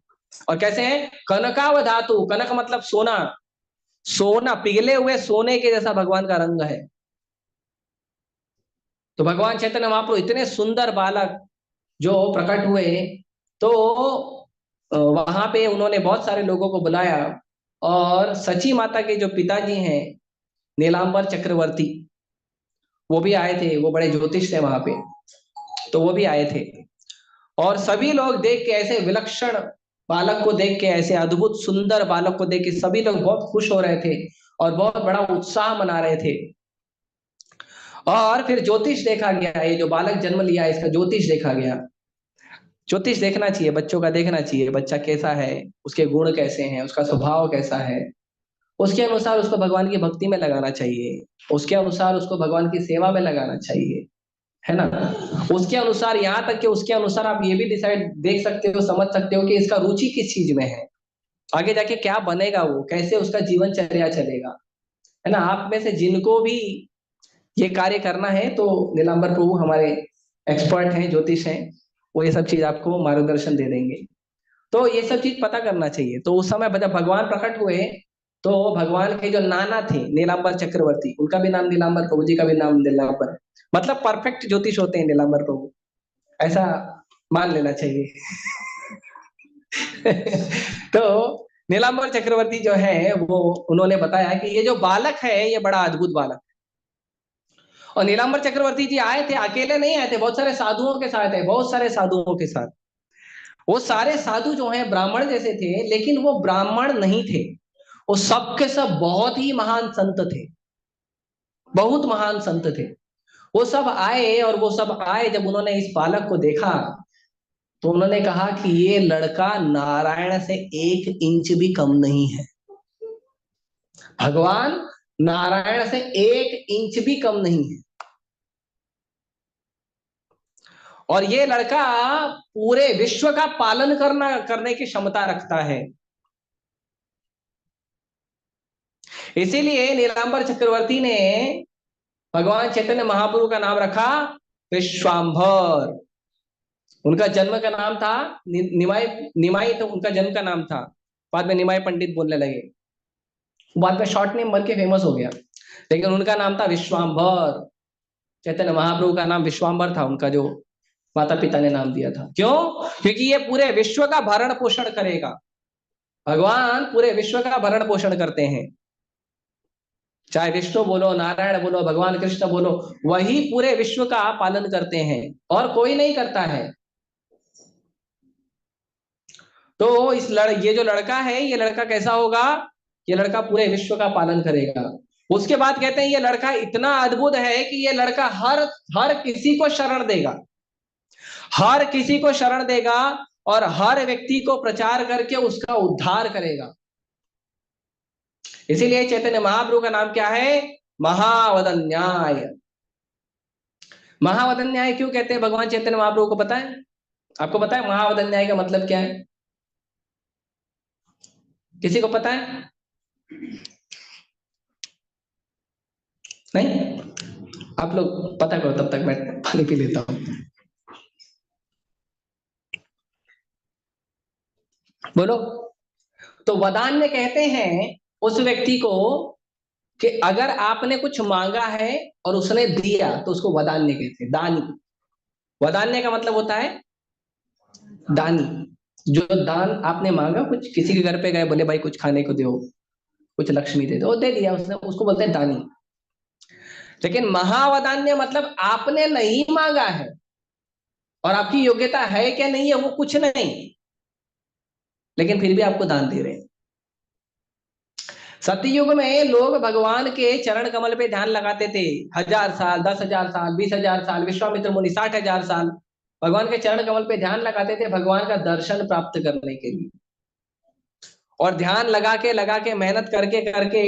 और कैसे है? कनकाव धातु, कनक मतलब सोना, सोना पिघले हुए सोने के जैसा भगवान का रंग है। तो भगवान चैतन्य महाप्रभु इतने सुंदर बालक जो प्रकट हुए, तो वहां पे उन्होंने बहुत सारे लोगों को बुलाया, और सची माता के जो पिताजी हैं नीलांबर चक्रवर्ती, वो भी आए थे, वो बड़े ज्योतिष थे वहां पे, तो वो भी आए थे। और सभी लोग देख के, ऐसे विलक्षण बालक को देख के, ऐसे अद्भुत सुंदर बालक को देख के सभी लोग बहुत खुश हो रहे थे और बहुत बड़ा उत्साह मना रहे थे। और फिर ज्योतिष देखा गया, ये जो बालक जन्म लिया इसका ज्योतिष देखा गया। ज्योतिष देखना चाहिए, बच्चों का देखना चाहिए, बच्चा कैसा है, उसके गुण कैसे हैं, उसका स्वभाव कैसा है, उसके अनुसार उसको भगवान की भक्ति में लगाना चाहिए, उसके अनुसार उसको भगवान की सेवा में लगाना चाहिए, है ना। उसके अनुसार, यहाँ तक कि उसके अनुसार आप ये भी डिसाइड देख सकते हो, समझ सकते हो कि इसका रुचि किस चीज में है, आगे जाके क्या बनेगा, वो कैसे उसका जीवनचर्या चलेगा, है ना। आप में से जिनको भी ये कार्य करना है, तो नीलांबर प्रभु हमारे एक्सपर्ट हैं, ज्योतिष हैं, वो ये सब चीज आपको मार्गदर्शन दे देंगे। तो ये सब चीज पता करना चाहिए। तो उस समय जब भगवान प्रकट हुए, तो भगवान के जो नाना थे नीलांबर चक्रवर्ती, उनका भी नाम नीलांबर, प्रभु जी का भी नाम नीलांबर है। मतलब परफेक्ट ज्योतिष होते हैं नीलांबर प्रभु, ऐसा मान लेना चाहिए। तो नीलांबर चक्रवर्ती जो है वो, उन्होंने बताया कि ये जो बालक है ये बड़ा अद्भुत बालक। और नीलांबर चक्रवर्ती जी आए थे, अकेले नहीं आए थे, बहुत सारे साधुओं के साथ है, बहुत सारे साधुओं के साथ। वो सारे साधु जो हैं ब्राह्मण जैसे थे, लेकिन वो ब्राह्मण नहीं थे, वो सब के सब बहुत ही महान संत थे, बहुत महान संत थे। वो सब आए, और वो सब आए जब उन्होंने इस बालक को देखा, तो उन्होंने कहा कि ये लड़का नारायण से 1 इंच भी कम नहीं है। भगवान नारायण से 1 इंच भी कम नहीं है। और ये लड़का पूरे विश्व का पालन करने की क्षमता रखता है। इसीलिए नीलांबर चक्रवर्ती ने भगवान चैतन्य महाप्रभु का नाम रखा विश्वांभर। उनका जन्म का नाम था निमाई, निमाई तो उनका जन्म का नाम था, बाद में निमाई पंडित बोलने लगे, बाद में शॉर्ट नेम बन के फेमस हो गया, लेकिन उनका नाम था विश्वांभर। चैतन्य महाप्रभु का नाम विश्वांभर था, उनका जो माता पिता ने नाम दिया था। क्यों? क्योंकि ये पूरे विश्व का भरण पोषण करेगा। भगवान पूरे विश्व का भरण पोषण करते हैं, चाहे विष्णु बोलो, नारायण बोलो, भगवान कृष्ण बोलो, वही पूरे विश्व का पालन करते हैं, और कोई नहीं करता है। तो ये जो लड़का है, ये लड़का कैसा होगा? ये लड़का पूरे विश्व का पालन करेगा। उसके बाद कहते हैं ये लड़का इतना अद्भुत है कि ये लड़का हर हर किसी को शरण देगा, हर किसी को शरण देगा, और हर व्यक्ति को प्रचार करके उसका उद्धार करेगा। इसीलिए चैतन्य महाप्रभु का नाम क्या है? महावदन्याय। महावदन्याय क्यों कहते हैं भगवान चैतन्य महाप्रभु को, पता है? आपको पता है महावदन्याय का मतलब क्या है? किसी को पता है? नहीं? आप लोग पता करो, तब तक मैं पानी पी लेता हूं। बोलो। तो वदान्य कहते हैं उस व्यक्ति को कि अगर आपने कुछ मांगा है और उसने दिया, तो उसको वदान्य कहते हैं, दानी। वदान्य का मतलब होता है दानी। जो दान आपने मांगा, कुछ किसी के घर पे गए, बोले भाई कुछ खाने को दो, कुछ लक्ष्मी दे दो, दे दिया उसने, उसको बोलते हैं दानी। लेकिन महावदान्य मतलब आपने नहीं मांगा है, और आपकी योग्यता है क्या नहीं है वो कुछ नहीं, लेकिन फिर भी आपको दान दे रहे हैं। सतयुग में लोग भगवान के चरण कमल पे ध्यान लगाते थे, 1000 साल, 10,000 साल, 20,000 साल, विश्वामित्र मुनि 60,000 साल भगवान के चरण कमल पे ध्यान लगाते थे भगवान का दर्शन प्राप्त करने के लिए। और ध्यान लगा के मेहनत करके करके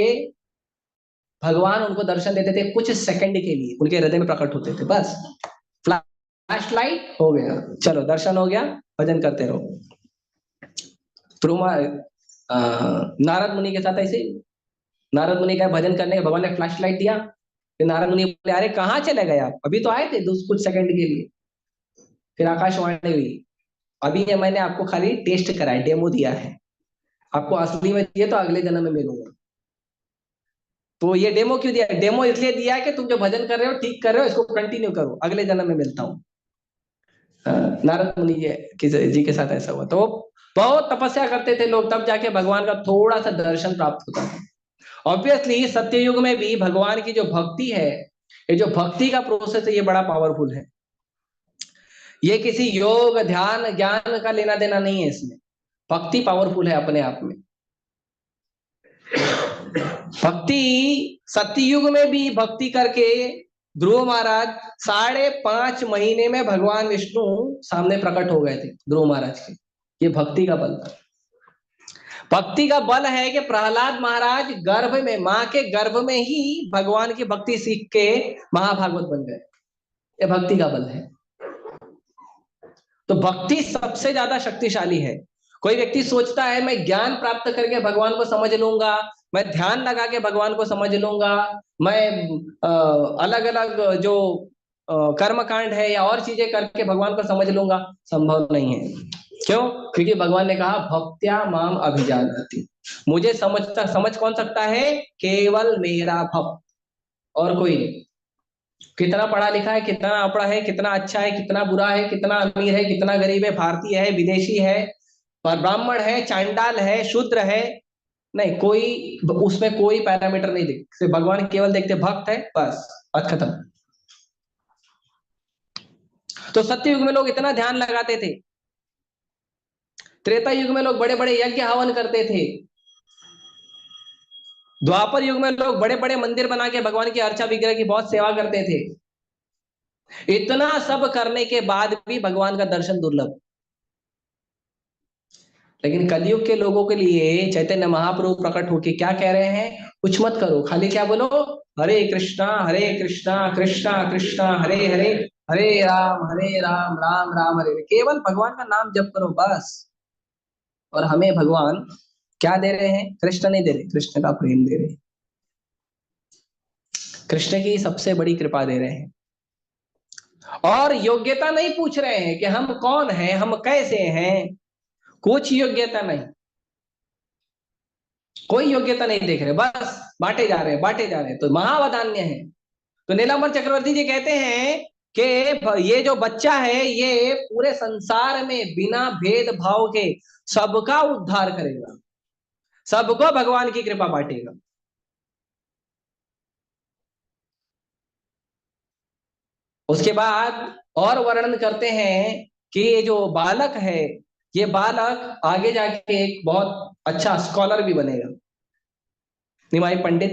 भगवान उनको दर्शन देते थे, कुछ सेकंड के लिए उनके हृदय में प्रकट होते थे, बस फ्लैश लाइट हो गया, चलो दर्शन हो गया, भजन करते रहो। नारद मुनि के साथ ऐसे ही, नारद मुनि का भजन करने के भगवान ने फ्लैश लाइट दिया, फिर नारद मुनि बोले अरे कहाँ चले गए आप, अभी तो आए थे कुछ सेकंड के लिए। फिर आकाशवाणी हुई, अभी ये मैंने आपको खाली टेस्ट कराया, डेमो दिया है। आपको असली में चाहिए तो अगले जन्म में मिलूंगा। तो ये डेमो क्यों दिया? डेमो इसलिए दिया है कि तुम जो भजन कर रहे हो, ठीक कर रहे हो, इसको कंटिन्यू करो, अगले जन्म में मिलता हूँ। नारद मुनि जी के साथ ऐसा हुआ। तो बहुत तपस्या करते थे लोग, तब जाके भगवान का थोड़ा सा दर्शन प्राप्त होता था। ऑब्वियसली सत्ययुग में भी भगवान की जो भक्ति है, ये जो भक्ति का प्रोसेस है, ये बड़ा पावरफुल है। ये किसी योग ध्यान ज्ञान का लेना देना नहीं है इसमें। भक्ति पावरफुल है अपने आप में। भक्ति, सत्ययुग में भी भक्ति करके ध्रुव महाराज 5.5 महीने में भगवान विष्णु सामने प्रकट हो गए थे ध्रुव महाराज के। ये भक्ति का बल था। भक्ति का बल है कि प्रहलाद महाराज गर्भ में, मां के गर्भ में ही भगवान की भक्ति सीख के महाभागवत बन गए। ये भक्ति का बल है। तो भक्ति सबसे ज्यादा शक्तिशाली है। कोई व्यक्ति सोचता है मैं ज्ञान प्राप्त करके भगवान को समझ लूंगा, मैं ध्यान लगा के भगवान को समझ लूंगा, मैं अलग अलग जो कर्म कांड है या और चीजें करके भगवान को समझ लूंगा। संभव नहीं है। क्यों? क्योंकि भगवान ने कहा भक्त्या माम अभिजानाति। मुझे समझ कौन सकता है? केवल मेरा भक्त, और कोई नहीं। कितना पढ़ा लिखा है, कितना अपढ़ा है, कितना अच्छा है, कितना बुरा है, कितना अमीर है, कितना गरीब है, भारतीय है, विदेशी है, और ब्राह्मण है, चांडाल है, शूद्र है, नहीं, कोई उसमें कोई पैरामीटर नहीं देखते। भगवान केवल देखते भक्त है, बस, बात खत्म। तो सत्य युग में लोग इतना ध्यान लगाते थे, त्रेता युग में लोग बड़े बड़े यज्ञ हवन करते थे, द्वापर युग में लोग बड़े बड़े मंदिर बना के भगवान की अर्चा विग्रह की बहुत सेवा करते थे। इतना सब करने के बाद भी भगवान का दर्शन दुर्लभ। लेकिन कलयुग के लोगों के लिए चैतन्य महाप्रभु प्रकट होके क्या कह रहे हैं? कुछ मत करो, खाली क्या बोलो? हरे कृष्णा कृष्णा कृष्णा हरे हरे, हरे राम राम राम हरे हरे। केवल भगवान का नाम जप करो बस। और हमें भगवान क्या दे रहे हैं? कृष्ण नहीं दे रहे, कृष्ण का प्रेम दे रहे हैं, कृष्ण की सबसे बड़ी कृपा दे रहे हैं। और योग्यता नहीं पूछ रहे हैं कि हम कौन हैं, हम कैसे हैं, कुछ योग्यता नहीं, कोई योग्यता नहीं देख रहे, बस बांटे जा रहे हैं, बांटे जा रहे हैं। तो महावदान्य है। तो नीलांबर चक्रवर्ती जी कहते हैं कि ये जो बच्चा है, ये पूरे संसार में बिना भेदभाव के सबका उद्धार करेगा, सबको भगवान की कृपा बांटेगा। उसके बाद और वर्णन करते हैं कि ये जो बालक है, ये बालक आगे जाके एक बहुत अच्छा स्कॉलर भी बनेगा। निमाई पंडित,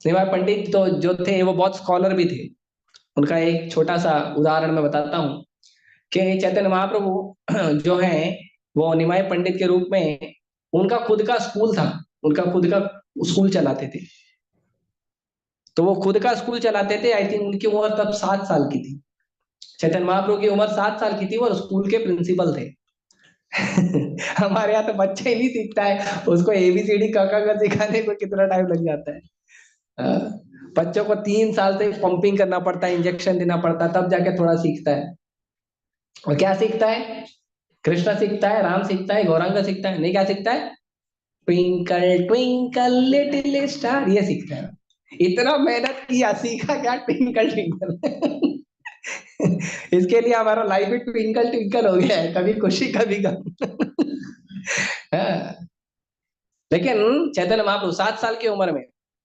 निमाई पंडित तो जो थे वो बहुत स्कॉलर भी थे। उनका एक छोटा सा उदाहरण मैं बताता हूँ कि चैतन्य महाप्रभु जो है, वो निमाई पंडित के रूप में, उनका खुद का स्कूल था, उनका खुद का स्कूल चलाते थे। तो वो खुद का स्कूल चलाते थे। आई थिंक उनकी उम्र तब 7 साल की थी। चैतन्य महाप्रभु की उम्र 7 साल की थी, वो स्कूल के प्रिंसिपल थे। हमारे यहाँ तो बच्चा ही नहीं सीखता है, उसको एबीसीडी का सिखाने को कितना टाइम लग जाता है। बच्चों को 3 साल से पंपिंग करना पड़ता है, इंजेक्शन देना पड़ता है, तब जाके थोड़ा सीखता है। और क्या सीखता है? कृष्ण सीखता है, राम सीखता है, गौरांग सीखता है, नहीं क्या सीखता है? ट्विंकल ट्विंकल लिटिल स्टार, ये सीखता है। इतना मेहनत किया, सीखा क्या? Twinkle twinkle. इसके लिए हमारा लाइफ भी ट्विंकल ट्विंकल हो गया है, कभी खुशी कभी गम। हाँ। लेकिन चैतन्य महाप्रभु 7 साल की उम्र में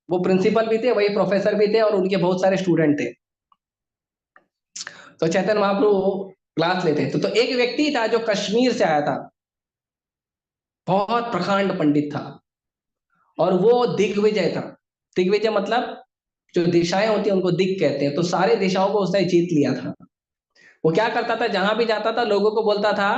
वो प्रिंसिपल भी थे, वही प्रोफेसर भी थे, और उनके बहुत सारे स्टूडेंट थे। तो चैतन्य महाप्रभु क्लास लेते तो एक व्यक्ति था जो कश्मीर से आया था, बहुत प्रकांड पंडित था, और वो दिग्विजय था। दिग्विजय मतलब जो दिशाएं होती हैं उनको दिग कहते हैं। तो सारे दिशाओं को उसने जीत लिया था। वो क्या करता था, जहां भी जाता था लोगों को बोलता था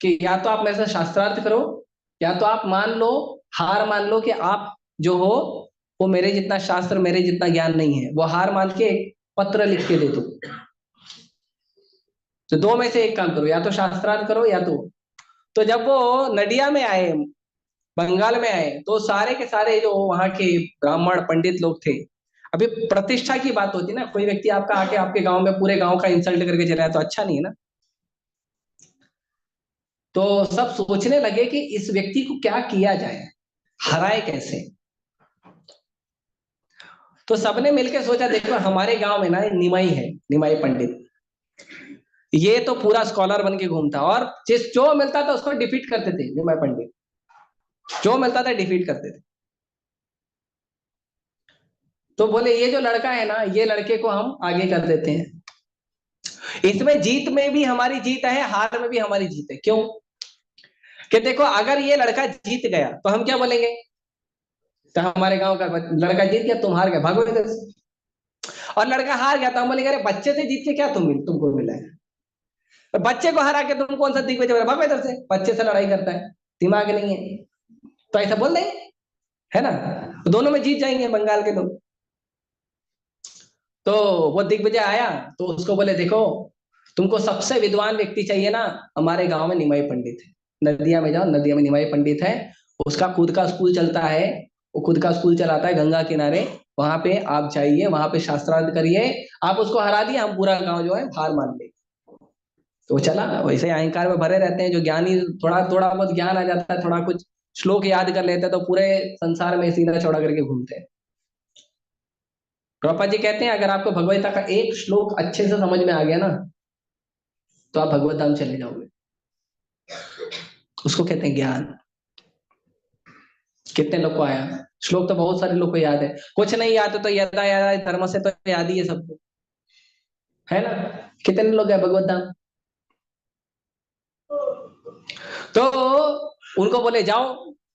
कि या तो आप मेरे से शास्त्रार्थ करो, या तो आप मान लो, हार मान लो कि आप जो हो वो मेरे जितना शास्त्र, मेरे जितना ज्ञान नहीं है। वो हार मान के एक पत्र लिख के दे दो। तो दो में से एक काम करो, या तो शास्त्रार्थ करो या तो जब वो नडिया में आए, बंगाल में आए, तो सारे के सारे जो वहां के ब्राह्मण पंडित लोग थे, अभी प्रतिष्ठा की बात होती है ना, कोई व्यक्ति आपका आके आपके गांव में पूरे गांव का इंसल्ट करके चला है तो अच्छा नहीं है ना। तो सब सोचने लगे कि इस व्यक्ति को क्या किया जाए, हराए कैसे। तो सबने मिलकर सोचा, देखो हमारे गांव में ना निमाई है, निमाई पंडित, ये तो पूरा स्कॉलर बन के घूमता और जिस जो मिलता था उसको डिफीट करते थे। निमाई पंडित जो मिलता था डिफीट करते थे। तो बोले ये जो लड़का है ना, ये लड़के को हम आगे कर देते हैं, इसमें जीत में भी हमारी जीत है, हार में भी हमारी जीत है। क्यों? कि देखो अगर ये लड़का जीत गया तो हम क्या बोलेंगे, तो हमारे गांव का लड़का जीत गया, तुम हार गए, भागो इधर से। और लड़का हार गया तो हम बोलेंगे, अरे बच्चे से जीत के क्या तुमको मिला है। और बच्चे को हरा के तुम कौन सा दिग्विजय, भागो इधर से, बच्चे से लड़ाई करता है, दिमाग नहीं है। तो ऐसा बोल देंगे, है ना। तो दोनों में जीत जाएंगे बंगाल के लोग। तो वो दिग्विजय आया तो उसको बोले, देखो तुमको सबसे विद्वान व्यक्ति चाहिए ना, हमारे गांव में निमाई पंडित है, नदिया में जाओ, नदिया में निमाई पंडित है, उसका खुद का स्कूल चलता है, वो खुद का स्कूल चलाता है गंगा किनारे, वहां पे आप जाइए, वहां पे शास्त्रार्थ करिए, आप उसको हरा दिए, हम पूरा गांव जो है हार मान ले। तो चला, वैसे अहंकार में भरे रहते हैं जो ज्ञानी, थोड़ा थोड़ा बहुत ज्ञान आ जाता है, थोड़ा कुछ श्लोक याद कर लेते हैं तो पूरे संसार में सीधा चौड़ा करके घूमते हैं। प्रभुपाद जी कहते हैं, अगर आपको भगवद गीता का एक श्लोक अच्छे से समझ में आ गया ना, तो आप भगवत धाम चले जाओगे। उसको कहते हैं ज्ञान। कितने लोग को आया श्लोक? तो बहुत सारे लोग को याद है, कुछ नहीं याद तो यदा यदा धर्म से तो याद ही है सबको, है ना। कितने लोग गए भगवत धाम? तो उनको बोले जाओ,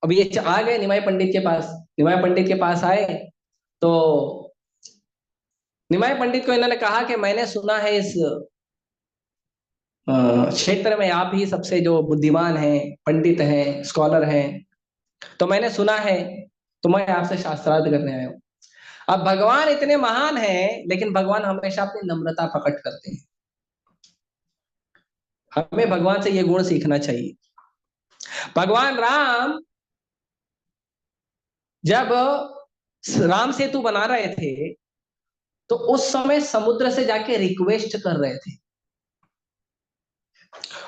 अब ये आ गए निमाई पंडित के पास। निमाई पंडित के पास आए तो निमाई पंडित को इन्होंने कहा कि मैंने सुना है इस क्षेत्र में आप ही सबसे जो बुद्धिमान हैं, पंडित हैं, स्कॉलर हैं, तो मैंने सुना है, तो मैं आपसे शास्त्रार्थ करने आया हूँ। अब भगवान इतने महान हैं, लेकिन भगवान हमेशा अपनी नम्रता प्रकट करते हैं। हमें भगवान से ये गुण सीखना चाहिए। भगवान राम जब राम सेतु बना रहे थे तो उस समय समुद्र से जाके रिक्वेस्ट कर रहे थे।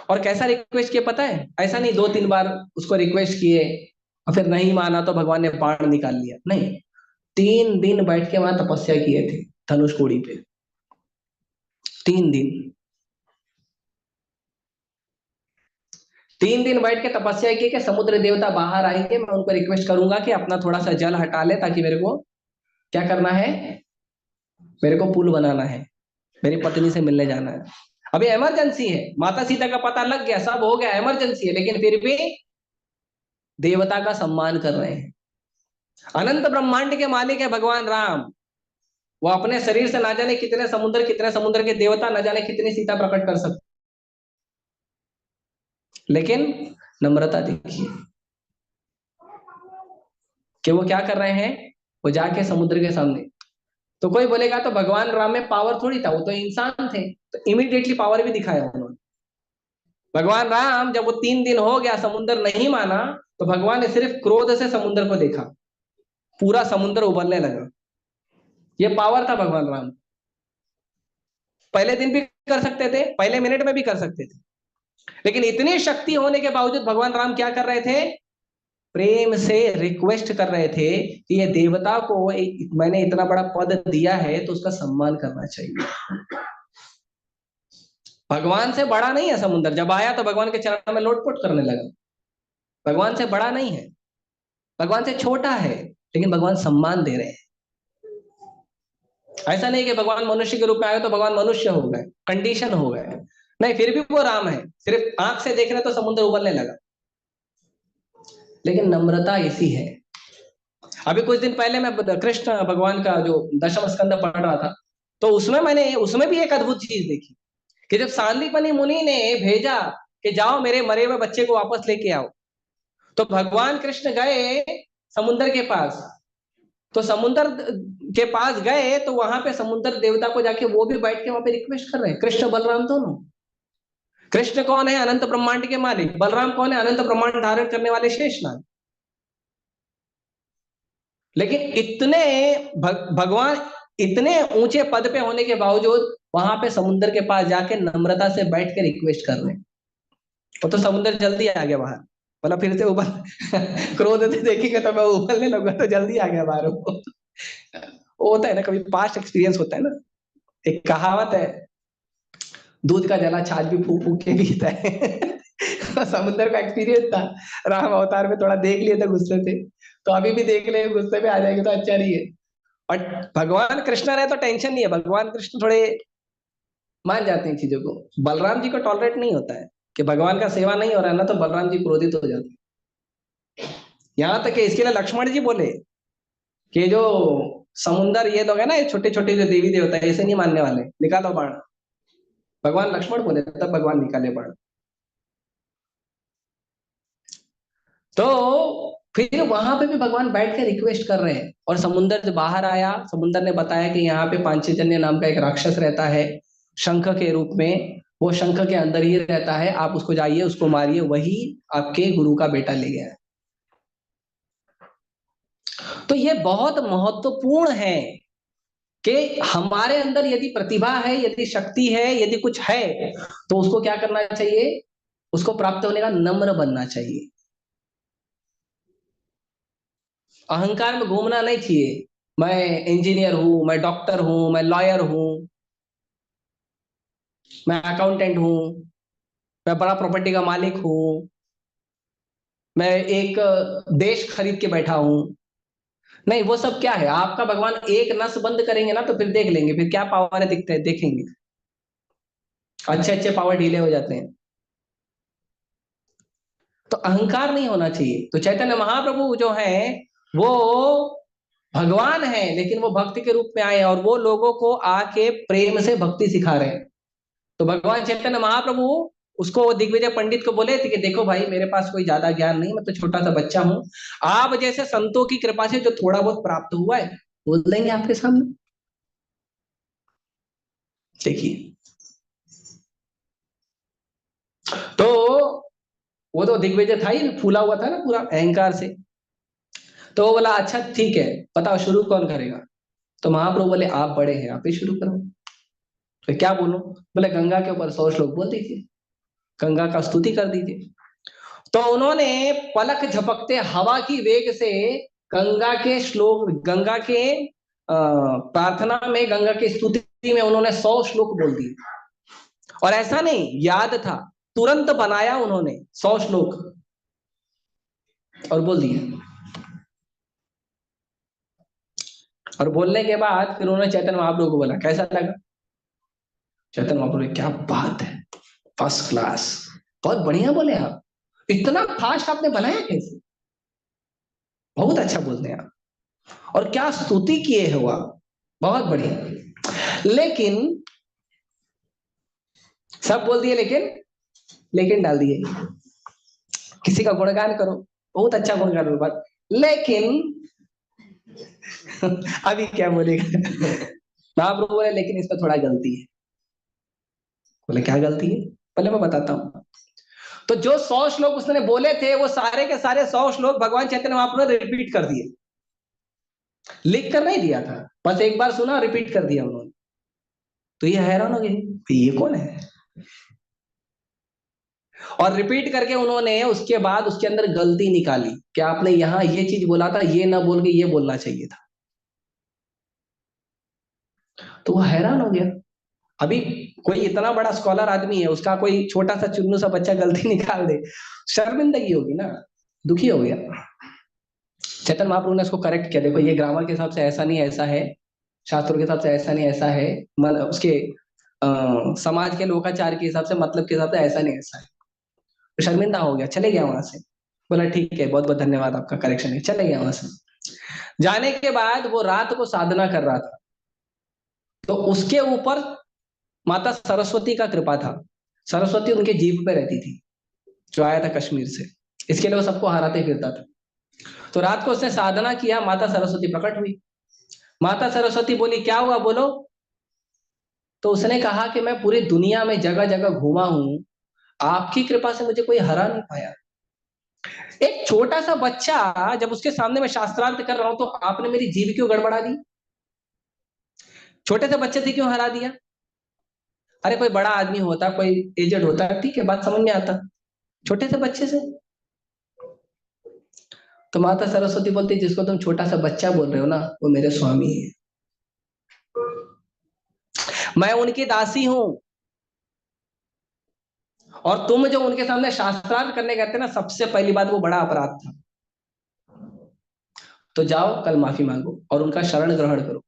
और कैसा रिक्वेस्ट किया पता है? ऐसा नहीं 2-3 बार उसको रिक्वेस्ट किए और फिर नहीं माना तो भगवान ने बाण निकाल लिया, नहीं। 3 दिन बैठ के वहां तपस्या किए थे धनुष कोड़ी पे। 3 दिन, 3 दिन बैठ के तपस्या की कि समुद्र देवता बाहर आएंगे, मैं उनको रिक्वेस्ट करूंगा कि अपना थोड़ा सा जल हटा ले, ताकि मेरे को क्या करना है, मेरे को पुल बनाना है, मेरी पत्नी से मिलने जाना है। अभी इमरजेंसी है, माता सीता का पता लग गया, सब हो गया, इमरजेंसी है, लेकिन फिर भी देवता का सम्मान कर रहे हैं। अनंत ब्रह्मांड के मालिक है भगवान राम, वो अपने शरीर से ना जाने कितने समुद्र के देवता, ना जाने कितनी सीता प्रकट कर सकते, लेकिन नम्रता देखिए कि वो क्या कर रहे हैं। वो जाके समुद्र के सामने, तो कोई बोलेगा तो भगवान राम में पावर थोड़ी था, वो तो इंसान थे, तो इमीडिएटली पावर भी दिखाया उन्होंने। भगवान राम जब वो 3 दिन हो गया समुद्र नहीं माना, तो भगवान ने सिर्फ क्रोध से समुद्र को देखा, पूरा समुद्र उबलने लगा। ये पावर था भगवान राम। पहले दिन भी कर सकते थे, पहले मिनट में भी कर सकते थे, लेकिन इतनी शक्ति होने के बावजूद भगवान राम क्या कर रहे थे? प्रेम से रिक्वेस्ट कर रहे थे कि ये देवता को मैंने इतना बड़ा पद दिया है तो उसका सम्मान करना चाहिए। भगवान से बड़ा नहीं है समुद्र, जब आया तो भगवान के चरण में लोटपोट करने लगा। भगवान से बड़ा नहीं है, भगवान से छोटा है, लेकिन भगवान सम्मान दे रहे हैं। ऐसा नहीं कि भगवान मनुष्य के रूप में आए तो भगवान मनुष्य हो गए, कंडीशन हो गए, नहीं, फिर भी वो राम है। सिर्फ आंख से देख रहे तो समुद्र उबलने लगा, लेकिन नम्रता ऐसी है। अभी कुछ दिन पहले मैं कृष्ण भगवान का जो दशम स्कंद पढ़ रहा था, तो उसमें भी एक अद्भुत चीज देखी कि जब सांदीपनि मुनि ने भेजा कि जाओ मेरे मरे हुए बच्चे को वापस लेके आओ, तो भगवान कृष्ण गए समुद्र के पास। तो समुद्र के पास गए तो वहां पे समुद्र देवता को जाके वो भी बैठ के वहां पे रिक्वेस्ट कर रहे हैं, कृष्ण बलराम दोनों। कृष्ण कौन है? अनंत ब्रह्मांड के मालिक। बलराम कौन है? अनंत ब्रह्मांड धारण करने वाले शेषनाग। लेकिन इतने भगवान इतने ऊंचे पद पे होने के बावजूद वहां पे समुद्र के पास जाके नम्रता से बैठ के रिक्वेस्ट कर रहे हैं। वो तो समुद्र जल्दी आ गया बाहर, मतलब फिर से उबल क्रोध से देखेंगे तो मैं उबलने लगा, तो जल्दी आ गया बाहर वो होता है ना, कभी पास्ट एक्सपीरियंस होता है ना। एक कहावत है, दूध का जला छाछ भी फूक फूक के पीता है। समुद्र का एक्सपीरियंस था, राम अवतार में थोड़ा देख लिए थे गुस्से से, तो अभी भी देख ले गुस्से में आ जाएंगे तो अच्छा नहीं है। और भगवान कृष्ण रहे तो टेंशन नहीं है, भगवान कृष्ण थोड़े मान जाते हैं चीजों को। बलराम जी को टॉलरेट नहीं होता है कि भगवान का सेवा नहीं हो रहा है ना, तो बलराम जी क्रोधित हो जाते हैं। यहाँ तक कि इसके लिए लक्ष्मण जी बोले कि जो समुंदर ये लोग है ना, ये छोटे छोटे जो देवी देवता है, ऐसे नहीं मानने वाले, निकालो बाण। भगवान लक्ष्मण बोले तब भगवान निकाले बाण। तो फिर वहां पे भी भगवान बैठ के रिक्वेस्ट कर रहे हैं, और समुंदर जब बाहर आया, समुंदर ने बताया कि यहाँ पे पांचजन्य नाम का एक राक्षस रहता है शंख के रूप में, वो शंख के अंदर ही रहता है, आप उसको जाइए उसको मारिए, वही आपके गुरु का बेटा ले गया है। तो ये बहुत महत्वपूर्ण है कि हमारे अंदर यदि प्रतिभा है, यदि शक्ति है, यदि कुछ है, तो उसको क्या करना चाहिए, उसको प्राप्त होने का नम्र बनना चाहिए। अहंकार में घूमना नहीं चाहिए, मैं इंजीनियर हूं, मैं डॉक्टर हूं, मैं लॉयर हूं, मैं अकाउंटेंट हूं, मैं बड़ा प्रॉपर्टी का मालिक हूं, मैं एक देश खरीद के बैठा हूं। नहीं, वो सब क्या है, आपका भगवान एक नस बंद करेंगे ना तो फिर देख लेंगे फिर क्या पावर है, दिखते हैं देखेंगे, अच्छे अच्छे पावर ढीले हो जाते हैं। तो अहंकार नहीं होना चाहिए। तो चैतन्य महाप्रभु जो है वो भगवान है, लेकिन वो भक्ति के रूप में आए हैं, और वो लोगों को आके प्रेम से भक्ति सिखा रहे हैं। तो भगवान चैतन्य महाप्रभु उसको दिग्विजय पंडित को बोले थे कि देखो भाई, मेरे पास कोई ज्यादा ज्ञान नहीं, मैं तो छोटा सा बच्चा हूँ, आप जैसे संतों की कृपा से जो थोड़ा बहुत प्राप्त हुआ है बोल देंगे आपके सामने। देखिए, तो वो तो दिग्विजय था ही, फूला हुआ था ना पूरा अहंकार से। तो वो बोला अच्छा ठीक है, बताओ शुरू कौन करेगा। तो महाप्रभु बोले आप बड़े हैं, आप ही शुरू करो। तो क्या बोलो, बोले गंगा के ऊपर 100 श्लोक बोल दीजिए, गंगा का स्तुति कर दीजिए। तो उन्होंने पलक झपकते हवा की वेग से गंगा के श्लोक, गंगा के प्रार्थना में, गंगा की स्तुति में उन्होंने 100 श्लोक बोल दिए। और ऐसा नहीं याद था, तुरंत बनाया उन्होंने 100 श्लोक और बोल दिए। और बोलने के बाद फिर उन्होंने चैतन्य महाप्रभु को बोला कैसा लगा। चैतन्य महाप्रभु ने, क्या बात है, फर्स्ट क्लास, बहुत बढ़िया बोले आप, इतना फास्ट आपने बनाया कैसे, बहुत अच्छा बोलते हैं आप, और क्या स्तुति किए हो आप, बहुत बढ़िया। लेकिन सब बोल दिए, लेकिन डाल दिए, किसी का गुणगान करो, बहुत अच्छा गुणगान करो बात, लेकिन अभी क्या बोलेगा। महाप्रभु बोले लेकिन इसमें थोड़ा गलती है। बोले क्या गलती है, पहले मैं बताता हूँ। तो जो 100 श्लोक उसने बोले थे, वो सारे के सारे 100 श्लोक भगवान चैतन्य महाप्रभु ने रिपीट कर दिए, लिख कर नहीं दिया था, बस एक बार सुना रिपीट कर दिया उन्होंने। तो ये हैरान हो गए ये कौन है, और रिपीट करके उन्होंने उसके बाद उसके अंदर गलती निकाली कि आपने यहाँ ये चीज बोला था, ये ना बोल के ये बोलना चाहिए था। तो वो हैरान हो गया। अभी कोई इतना बड़ा स्कॉलर आदमी है, उसका कोई छोटा सा चुन्नू सा बच्चा गलती निकाल दे, शर्मिंदगी होगी ना, दुखी हो गया। चैतन्य महाप्रभु ने उसको करेक्ट किया, देखो ये ग्रामर के हिसाब से ऐसा नहीं ऐसा है, शास्त्रों के हिसाब से ऐसा नहीं ऐसा है, उसके समाज के लोकाचार के हिसाब से, मतलब के हिसाब से ऐसा नहीं ऐसा है। तो शर्मिंदा हो गया, चले गया वहां से। बोला ठीक है, बहुत बहुत धन्यवाद आपका करेक्शन है, चले गया वहां से। जाने के बाद वो रात को साधना कर रहा था, तो उसके ऊपर माता सरस्वती का कृपा था। सरस्वती उनके जीभ पे रहती थी, जो आया था कश्मीर से, इसके लिए वो सबको हराते फिरता था। तो रात को उसने साधना किया, माता सरस्वती प्रकट हुई। माता सरस्वती बोली क्या हुआ बोलो। तो उसने कहा कि मैं पूरी दुनिया में जगह जगह घूमा हूं, आपकी कृपा से मुझे कोई हरा नहीं पाया। एक छोटा सा बच्चा जब उसके सामने मैं शास्त्रार्थ कर रहा हूं, तो आपने मेरी जीभ क्यों गड़बड़ा दी, छोटे से बच्चे थे क्यों हरा दिया। अरे कोई बड़ा आदमी होता, कोई एजेड होता, ठीक है बात समझ में आता, छोटे से बच्चे से। तो माता सरस्वती बोलती जिसको तुम छोटा सा बच्चा बोल रहे हो ना, वो मेरे स्वामी है, मैं उनकी दासी हूं। और तुम जो उनके सामने शास्त्रार्थ करने गए थे ना, सबसे पहली बात वो बड़ा अपराध था। तो जाओ कल माफी मांगो और उनका शरण ग्रहण करो।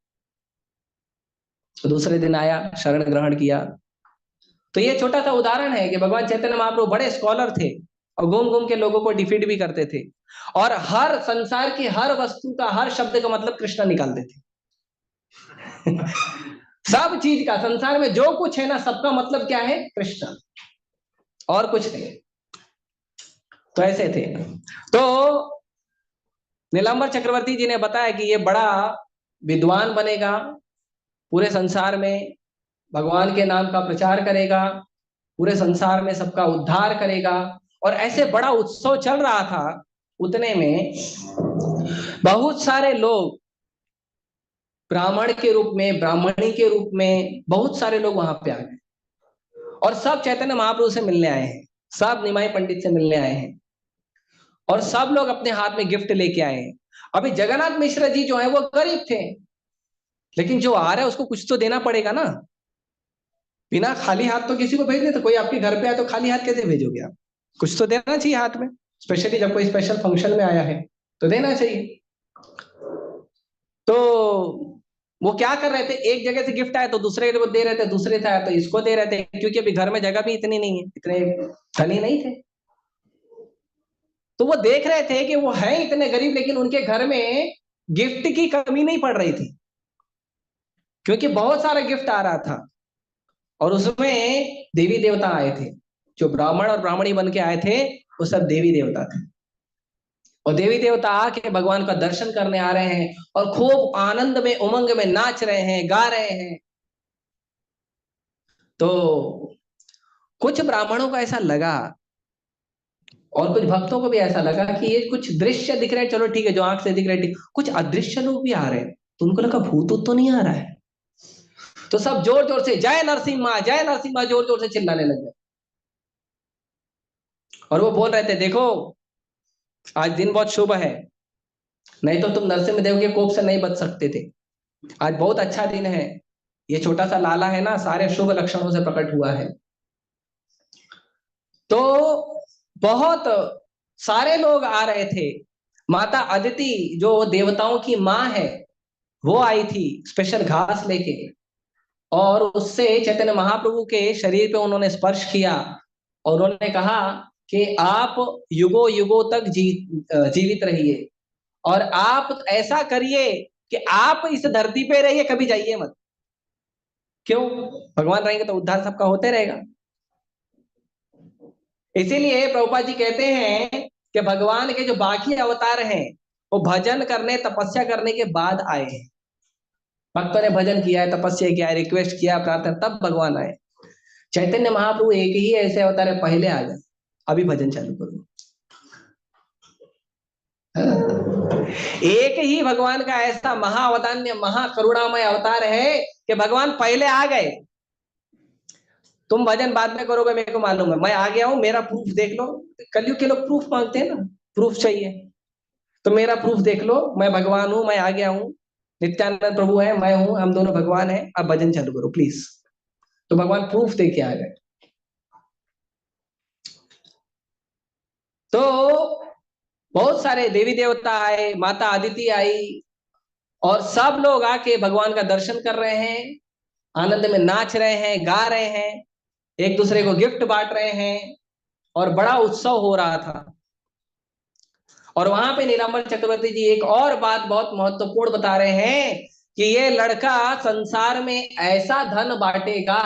तो दूसरे दिन आया, शरण ग्रहण किया। तो ये छोटा सा उदाहरण है कि भगवान चैतन्य महाप्रभु बड़े स्कॉलर थे और घूम घूम के लोगों को डिफीट भी करते थे, और हर संसार की हर वस्तु का, हर शब्द का मतलब कृष्ण निकालते थे। सब चीज का, संसार में जो कुछ है ना, सबका मतलब क्या है? कृष्ण, और कुछ नहीं। तो ऐसे थे। तो नीलांबर चक्रवर्ती जी ने बताया कि ये बड़ा विद्वान बनेगा, पूरे संसार में भगवान के नाम का प्रचार करेगा, पूरे संसार में सबका उद्धार करेगा। और ऐसे बड़ा उत्सव चल रहा था, उतने में बहुत सारे लोग ब्राह्मण के रूप में, ब्राह्मणी के रूप में, बहुत सारे लोग वहां पे आ गए और सब चैतन्य महाप्रभु से मिलने आए हैं, सब निमाई पंडित से मिलने आए हैं, और सब लोग अपने हाथ में गिफ्ट लेके आए हैं। अभी जगन्नाथ मिश्र जी जो है वो गरीब थे, लेकिन जो आ रहा है उसको कुछ तो देना पड़ेगा ना। बिना खाली हाथ तो किसी को भेज दे, तो कोई आपके घर पे आए तो खाली हाथ कैसे भेजोगे आप? कुछ तो देना चाहिए हाथ में, स्पेशली जब कोई स्पेशल फंक्शन में आया है तो देना चाहिए। तो वो क्या कर रहे थे, एक जगह से गिफ्ट आया तो दूसरे को दे रहे थे, दूसरे से आया तो इसको दे रहे थे, क्योंकि अभी घर में जगह भी इतनी नहीं है, इतने धनी नहीं थे। तो वो देख रहे थे कि वो है इतने गरीब, लेकिन उनके घर में गिफ्ट की कमी नहीं पड़ रही थी, क्योंकि बहुत सारा गिफ्ट आ रहा था। और उसमें देवी देवता आए थे, जो ब्राह्मण और ब्राह्मणी बन के आए थे वो सब देवी देवता थे। और देवी देवता आके भगवान का दर्शन करने आ रहे हैं और खूब आनंद में, उमंग में नाच रहे हैं, गा रहे हैं। तो कुछ ब्राह्मणों को ऐसा लगा और कुछ भक्तों को भी ऐसा लगा कि ये कुछ दृश्य दिख रहे हैं, चलो ठीक है, जो आंख से दिख रहे हैं, कुछ अदृश्य लोग भी आ रहे हैं। तो उनको लगा भूत तो नहीं आ रहा है। तो सब जोर जोर से जय नरसिम्हा, जय नरसिम्हा, जोर जोर से चिल्लाने लगे। और वो बोल रहे थे, देखो आज दिन बहुत शुभ है, नहीं तो तुम नरसिम्ह देव के कोप से नहीं बच सकते थे। आज बहुत अच्छा दिन है, ये छोटा सा लाला है ना, सारे शुभ लक्षणों से प्रकट हुआ है। तो बहुत सारे लोग आ रहे थे। माता अदिति जो देवताओं की माँ है, वो आई थी स्पेशल घास लेके, और उससे चैतन्य महाप्रभु के शरीर पे उन्होंने स्पर्श किया और उन्होंने कहा कि आप युगों युगों तक जीवित रहिए, और आप ऐसा करिए कि आप इस धरती पे रहिए, कभी जाइए मत। क्यों? भगवान रहेंगे तो उद्धार सबका होते रहेगा। इसीलिए प्रभुपाद जी कहते हैं कि भगवान के जो बाकी अवतार हैं वो भजन करने, तपस्या करने के बाद आए हैं। भक्तों ने भजन किया है, तपस्या किया है, रिक्वेस्ट किया, प्रार्थना, तब भगवान आए। चैतन्य महाप्रभु एक ही ऐसे अवतार है, पहले आ गए, अभी भजन चालू करो। एक ही भगवान का ऐसा महावदान्य, महाकरुणामय अवतार है कि भगवान पहले आ गए। तुम भजन बाद में करोगे, मेरे को मालूम है, मैं आ गया हूं, मेरा प्रूफ देख लो। कलयुग के लोग प्रूफ मांगते हैं ना, प्रूफ चाहिए। तो मेरा प्रूफ देख लो, मैं भगवान हूं, मैं आ गया हूं, नित्यानंद प्रभु है, मैं हूं, हम दोनों भगवान हैं, अब भजन चालू करो प्लीज। तो भगवान प्रूफ दे के आ गए। तो बहुत सारे देवी देवता आए, माता अदिति आई, और सब लोग आके भगवान का दर्शन कर रहे हैं, आनंद में नाच रहे हैं, गा रहे हैं, एक दूसरे को गिफ्ट बांट रहे हैं, और बड़ा उत्सव हो रहा था। और वहां पे नीलांबर चक्रवर्ती जी एक और बात बहुत महत्वपूर्ण बता रहे हैं कि ये लड़का संसार में ऐसा धन बांटेगा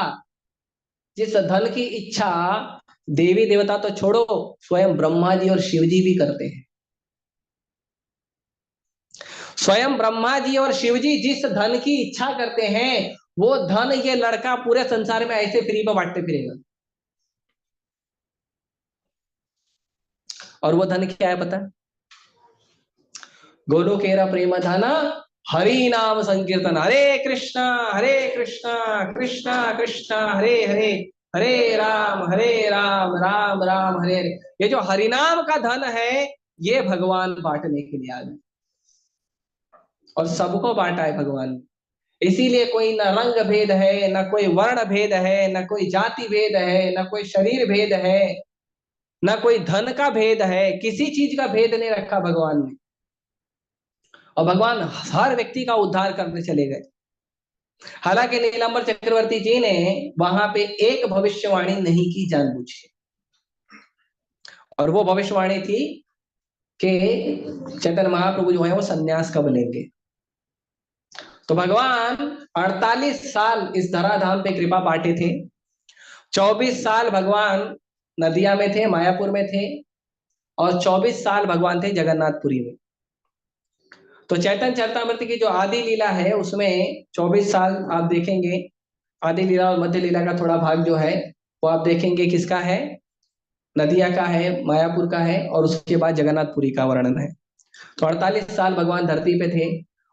जिस धन की इच्छा देवी देवता तो छोड़ो, स्वयं ब्रह्मा जी और शिव जी भी करते हैं। स्वयं ब्रह्मा जी और शिव जी जिस धन की इच्छा करते हैं, वो धन ये लड़का पूरे संसार में ऐसे फ्री में बांटते फिरेगा। और वो धन क्या है पता है? गोलोकेरा प्रेम धना हरि नाम संकीर्तन, हरे कृष्णा कृष्णा कृष्णा कृष्णा हरे हरे, हरे राम राम राम हरे हरे। ये जो हरिनाम का धन है ये भगवान बांटने के लिए आ गए और सबको बांटा है भगवान ने। इसीलिए कोई न रंग भेद है, न कोई वर्ण भेद है, न कोई जाति भेद है, न कोई शरीर भेद है, न कोई धन का भेद है, किसी चीज का भेद नहीं रखा भगवान ने। और भगवान हर व्यक्ति का उद्धार करने चले गए। हालांकि नीलांबर चक्रवर्ती जी ने वहां पे एक भविष्यवाणी नहीं की जानबूझ के, और वो भविष्यवाणी थी कि चैतन्य महाप्रभु जो है वो सन्यास कब लेंगे। तो भगवान 48 साल इस धराधाम पे कृपा बांटे थे। 24 साल भगवान नदिया में थे, मायापुर में थे, और 24 साल भगवान थे जगन्नाथपुरी में। तो चैतन्य चरितमृत की जो आदि लीला है उसमें 24 साल आप देखेंगे। आदि लीला और मध्य लीला का थोड़ा भाग जो है वो आप देखेंगे किसका है, नदिया का है, मायापुर का है, और उसके बाद जगन्नाथपुरी का वर्णन है। तो 48 साल भगवान धरती पे थे,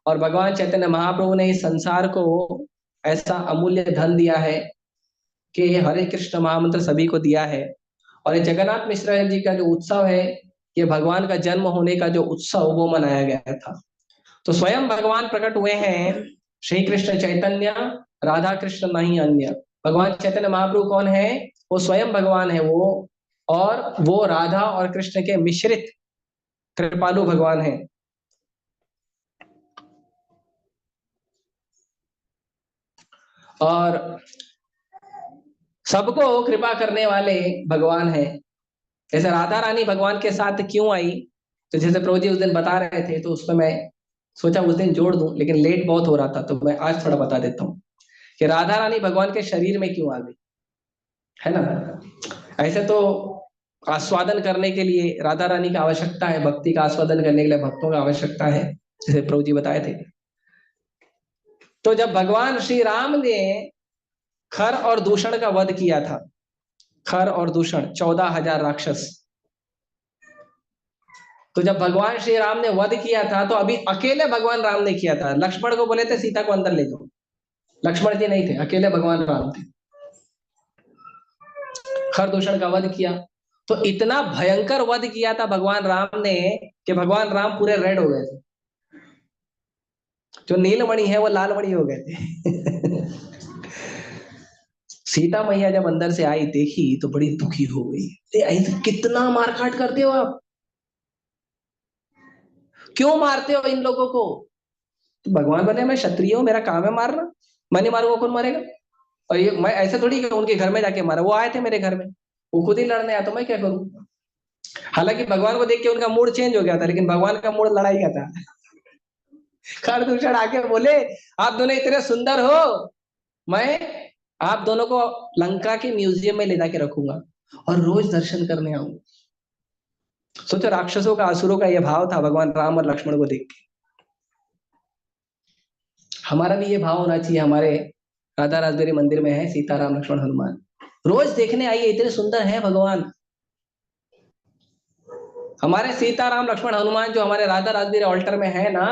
और भगवान चैतन्य महाप्रभु ने इस संसार को ऐसा अमूल्य धन दिया है कि हरे कृष्ण महामंत्र सभी को दिया है। और ये जगन्नाथ मिश्र जी का जो उत्सव है, ये भगवान का जन्म होने का जो उत्सव वो मनाया गया था। तो स्वयं भगवान प्रकट हुए हैं, श्री कृष्ण चैतन्य, राधा कृष्ण नहीं अन्य। भगवान चैतन्य महाप्रभु कौन है, वो स्वयं भगवान है वो, और वो राधा और कृष्ण के मिश्रित कृपालु भगवान है। और सबको कृपा करने वाले भगवान है। जैसे राधा रानी भगवान के साथ क्यों आई, तो जैसे प्रभु जी उस दिन बता रहे थे, तो उसमें मैं सोचा उस दिन जोड़ दूं, लेकिन लेट बहुत हो रहा था, तो मैं आज थोड़ा बता देता हूँ कि राधा रानी भगवान के शरीर में क्यों आ गई, है ना। ऐसे तो आस्वादन करने के लिए राधा रानी की आवश्यकता है, भक्ति का आस्वादन करने के लिए भक्तों की आवश्यकता है, जैसे प्रभु जी बताए थे। तो जब भगवान श्री राम ने खर और दूषण का वध किया था, खर और दूषण 14,000 राक्षस, तो जब भगवान श्री राम ने वध किया था तो अभी अकेले भगवान राम ने किया था। लक्ष्मण को बोले थे सीता को अंदर ले जाओ, लक्ष्मण जी नहीं थे, अकेले भगवान राम थे। खर दूषण का वध किया, तो इतना भयंकर वध किया था भगवान राम ने कि भगवान राम पूरे रेड हो गए थे। जो नीलमणि है वो लालमणि हो गए थे। सीता मैया जब अंदर से आई देखी तो बड़ी दुखी हो गई, ऐसे कितना मारकाट करते हो आप, क्यों मारते हो इन लोगों को। तो भगवान बोले मैं क्षत्रिय हूं, मेरा काम है मारना, मैं नहीं मारूंगा कौन मारेगा। और ये मैं ऐसे थोड़ी कि उनके घर में जाके मारा, वो आए थे मेरे घर में, वो खुद ही लड़ने आया तो मैं क्या करूं। हालांकि भगवान को देख के उनका मूड चेंज हो गया था, लेकिन भगवान का मूड लड़ाई का था। खरदूषण आके बोले आप दोनों इतने सुंदर हो, मैं आप दोनों को लंका के म्यूजियम में ले जाके रखूंगा और रोज दर्शन करने आऊंगा। सोचो राक्षसों का, असुरों का यह भाव था भगवान राम और लक्ष्मण को देख के। हमारा भी ये भाव होना चाहिए। हमारे राधा राजबेरी मंदिर में है सीताराम लक्ष्मण हनुमान, रोज देखने आइए, इतने सुंदर हैं भगवान। हमारे सीताराम लक्ष्मण हनुमान जो हमारे राधा राजबीर ऑल्टर में है ना,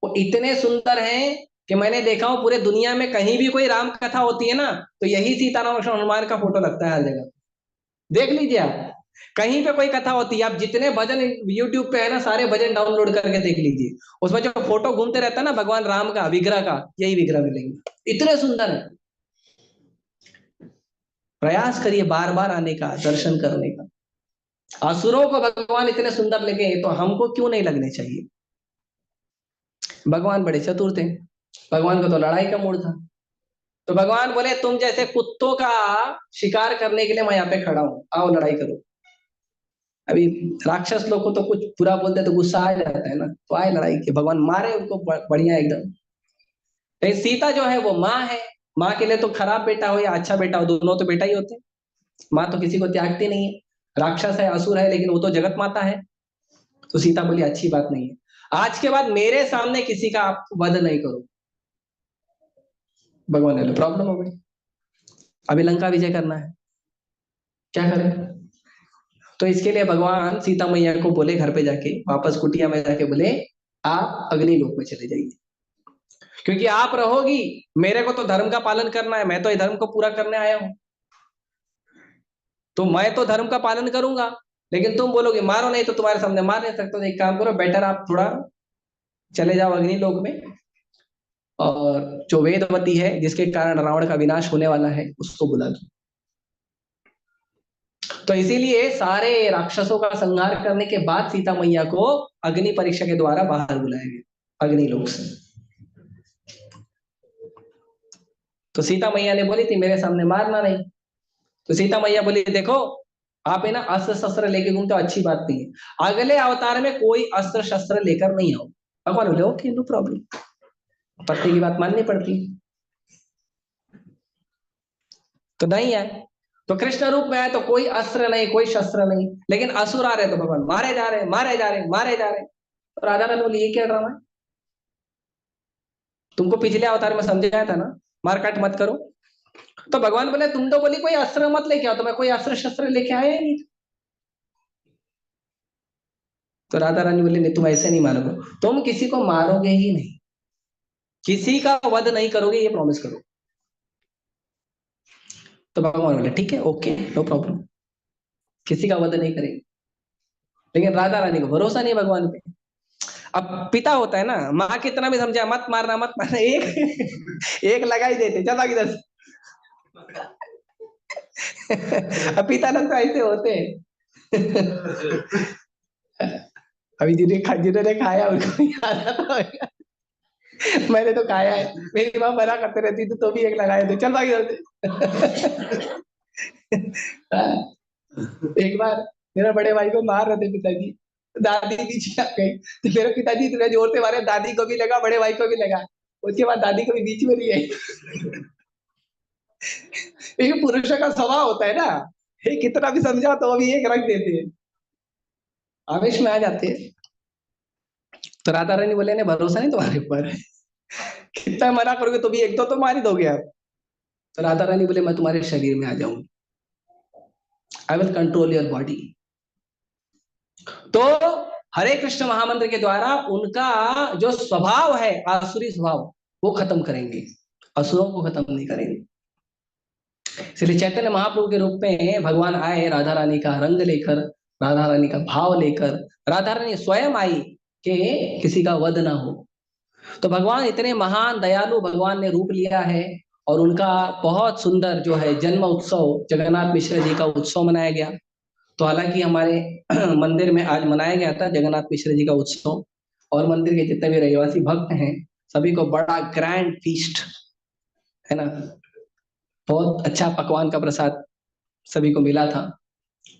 वो इतने सुंदर हैं कि मैंने देखा हूं पूरे दुनिया में कहीं भी कोई राम कथा होती है ना, तो यही सीताराम लक्ष्मण हनुमान का फोटो लगता है हर जगह। देख लीजिए आप, कहीं पे कोई कथा होती है, आप जितने भजन यूट्यूब पे है ना सारे भजन डाउनलोड करके देख लीजिए, उसमें जो फोटो घूमते रहता है ना भगवान राम का विग्रह का, यही विग्रह मिलेंगे, इतने सुंदर है। प्रयास करिए बार बार आने का, दर्शन करने का। असुरों को भगवान इतने सुंदर लगे तो हमको क्यों नहीं लगने चाहिए। भगवान बड़े चतुर थे, भगवान को तो लड़ाई का मूड था। तो भगवान बोले तुम जैसे कुत्तों का शिकार करने के लिए मैं यहाँ पे खड़ा हूं, आओ लड़ाई करो। अभी राक्षस लोग को तो कुछ बुरा बोलते तो गुस्सा आ जाता है ना, तो आए लड़ाई के, भगवान मारे उनको बढ़िया एकदम। लेकिन सीता जो है वो माँ है, माँ के लिए तो खराब बेटा हो या अच्छा बेटा हो, दोनों तो बेटा ही होते हैं। माँ तो किसी को त्यागती नहीं है, राक्षस है असुर है लेकिन वो तो जगत माता है। तो सीता बोली अच्छी बात नहीं है, आज के बाद मेरे सामने किसी का आप वध नहीं करो। भगवान ने प्रॉब्लम हो गई, अभी लंका विजय करना है, क्या करें। तो इसके लिए भगवान सीता मैया को बोले घर पे जाके, वापस कुटिया में जाके बोले आप अग्नि लोक में चले जाइए, क्योंकि आप रहोगी, मेरे को तो धर्म का पालन करना है, मैं तो ये धर्म को पूरा करने आया हूं। तो मैं तो धर्म का पालन करूंगा, लेकिन तुम बोलोगे मारो नहीं, तो तुम्हारे सामने मार नहीं सकते। तो एक काम करो, बेटर आप थोड़ा चले जाओ अग्नि लोक में, और जो वेदवती है जिसके कारण रावण का विनाश होने वाला है उसको बुला दो। तो इसीलिए सारे राक्षसों का संहार करने के बाद सीता मैया को अग्नि परीक्षा के द्वारा बाहर बुलाया गया अग्नि लोक से। तो सीता मैया ने बोली थी मेरे सामने मारना नहीं। तो सीता मैया बोली देखो, आप है ना अस्त्र शस्त्र लेके घूमते हो, अच्छी बात नहीं है, अगले अवतार में कोई अस्त्र शस्त्र लेकर नहीं आओ। भगवान बोले ओके नो प्रॉब्लम, पति की बात माननी पड़ती है। तो नहीं है, तो कृष्ण रूप में है तो कोई अस्त्र नहीं, कोई शस्त्र नहीं, लेकिन असुर आ रहे तो भगवान मारे जा रहे, मारे जा रहे, मारे जा रहे। तो राधा रानी बोली ये क्या ड्रामा है, तुमको पिछले अवतार में समझाया था ना, मारकाट मत करो। तो भगवान बोले तुम तो बोली कोई अस्त्र मत लेके आओ, तो मैं कोई अस्त्र शस्त्र लेके आया ही नहीं। तो राधा रानी बोली नहीं, तुम ऐसे नहीं मानोगे, तुम किसी को मारोगे ही नहीं, किसी का वध नहीं करोगे, ये प्रॉमिस करो। तो भगवान बोले ठीक है ओके नो प्रॉब्लम, किसी का वध नहीं करेंगे। लेकिन राधा रानी को भरोसा नहीं भगवान पे। अब पिता होता है ना, माँ कितना भी समझा मत मारना मत मारना, एक एक लगा ही देते, चला किधर से। अब पिता लोग तो ऐसे होते हैं। अभी जिन्होंने खाया उनको याद आता होगा। मैंने तो खाया है, मेरी माँ मना करते रहती तो भी एक लगाए थे, चल भाग इधर से। एक बार मेरा बड़े भाई को मार रहे थे पिताजी, दादी पीछे आ गई, तो मेरे पिताजी इतने जोर से मारे, दादी को भी लगा, बड़े भाई को भी लगा, उसके बाद दादी को भी बीच में नहीं आई। ये पुरुषों का स्वभाव होता है ना, ये कितना भी समझा तो अभी एक रख देते हैं, आवेश में आ जाते हैं। तो राधा रानी बोले ने भरोसा नहीं तुम्हारे ऊपर, कितना मना करोगे तो भी एक तो मार ही दोगे आप। तो राधा रानी बोले मैं तुम्हारे शरीर में आ जाऊंगी, I will control your body. तो हरे कृष्ण महामंत्र के द्वारा उनका जो स्वभाव है आसुरी स्वभाव वो खत्म करेंगे, असुरों को खत्म नहीं करेंगे। इसलिए चैतन्य महाप्रभु के रूप में भगवान आए राधा रानी का रंग लेकर, राधा रानी का भाव लेकर, राधा रानी स्वयं आई कि किसी का वध ना हो। तो भगवान इतने महान दयालु भगवान ने रूप लिया है, और उनका बहुत सुंदर जो है जन्म उत्सव जगन्नाथ मिश्र जी का उत्सव मनाया गया। तो हालांकि हमारे मंदिर में आज मनाया गया था जगन्नाथ मिश्र जी का उत्सव, और मंदिर के जितने भी रहवासी भक्त हैं सभी को बड़ा ग्रैंड फीस्ट है ना, बहुत अच्छा पकवान का प्रसाद सभी को मिला था,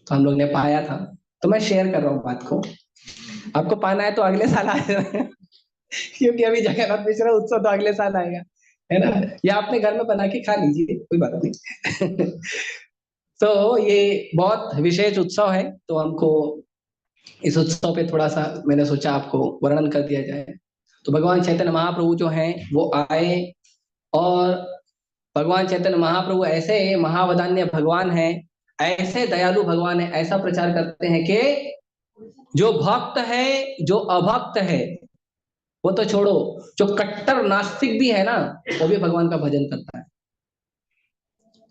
तो हम लोग ने पाया था। तो मैं शेयर कर रहा हूँ बात को, आपको पाना है तो अगले साल आ जाना। क्योंकि अभी जगन्नाथ मिश्र उत्सव तो अगले साल आएगा, है ना, या अपने घर में बना के खा लीजिए, कोई बात नहीं। तो ये बहुत विशेष उत्सव है, तो हमको इस उत्सव पे थोड़ा सा मैंने सोचा आपको वर्णन कर दिया जाए। तो भगवान चैतन्य महाप्रभु जो हैं वो आए, और भगवान चैतन्य महाप्रभु ऐसे महावदान्य भगवान हैं, ऐसे दयालु भगवान है, ऐसा प्रचार करते हैं कि जो भक्त है जो अभक्त है वो तो छोड़ो, जो कट्टर नास्तिक भी है ना वो भी भगवान का भजन करता है।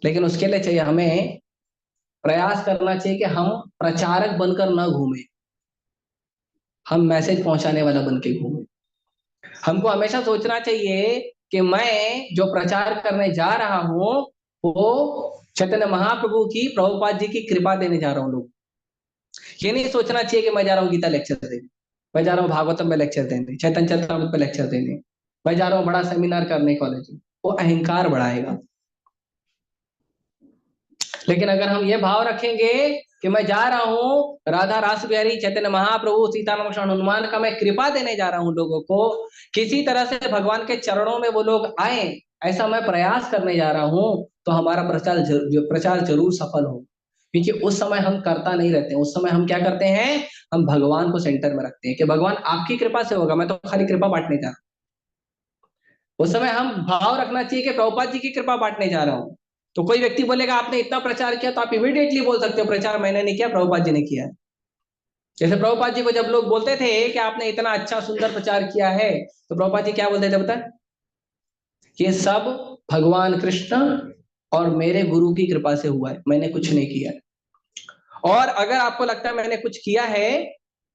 लेकिन उसके लिए चाहिए हमें प्रयास करना चाहिए कि हम प्रचारक बनकर न घूमे, हम मैसेज पहुंचाने वाला बन के घूमे। हमको हमेशा सोचना चाहिए कि मैं जो प्रचार करने जा रहा हूं वो चैतन्य महाप्रभु की प्रभुपाद जी की कृपा देने जा रहा हूँ लोग। ये नहीं सोचना चाहिए कि मैं जा रहा हूँ गीता लेक्चर देने, मैं जा रहा हूँ भागवतम में लेक्चर देने, चैतन्य चरितामृत पे लेक्चर देने, मैं जा रहा हूँ बड़ा सेमिनार करने कॉलेज में, वो अहंकार बढ़ाएगा। लेकिन अगर हम ये भाव रखेंगे कि मैं जा रहा हूँ राधा रास बिहारी चैतन्य महाप्रभु सीता लक्ष्मण हनुमान का मैं कृपा देने जा रहा हूँ लोगों को, किसी तरह से भगवान के चरणों में वो लोग आए, ऐसा मैं प्रयास करने जा रहा हूँ, तो हमारा प्रचार जरूर सफल हो। क्योंकि उस समय हम करता नहीं रहते, उस समय हम क्या करते हैं, हम भगवान को सेंटर में रखते हैं कि भगवान आपकी कृपा से होगा, मैं तो खाली कृपा बांटने जा रहा हूँ। उस समय हम भाव रखना चाहिए कि प्रभुपाद जी की कृपा बांटने जा रहा हूँ। तो कोई व्यक्ति बोलेगा आपने इतना प्रचार किया, तो आप इमीडिएटली बोल सकते हो प्रचार मैंने नहीं किया प्रभुपाद जी ने किया है। जैसे प्रभुपाद जी को जब लोग बोलते थे कि आपने इतना अच्छा सुंदर प्रचार किया है, तो प्रभुपाद जी क्या बोलते थे बता, ये सब भगवान कृष्ण और मेरे गुरु की कृपा से हुआ है, मैंने कुछ नहीं किया है। और अगर आपको लगता है मैंने कुछ किया है,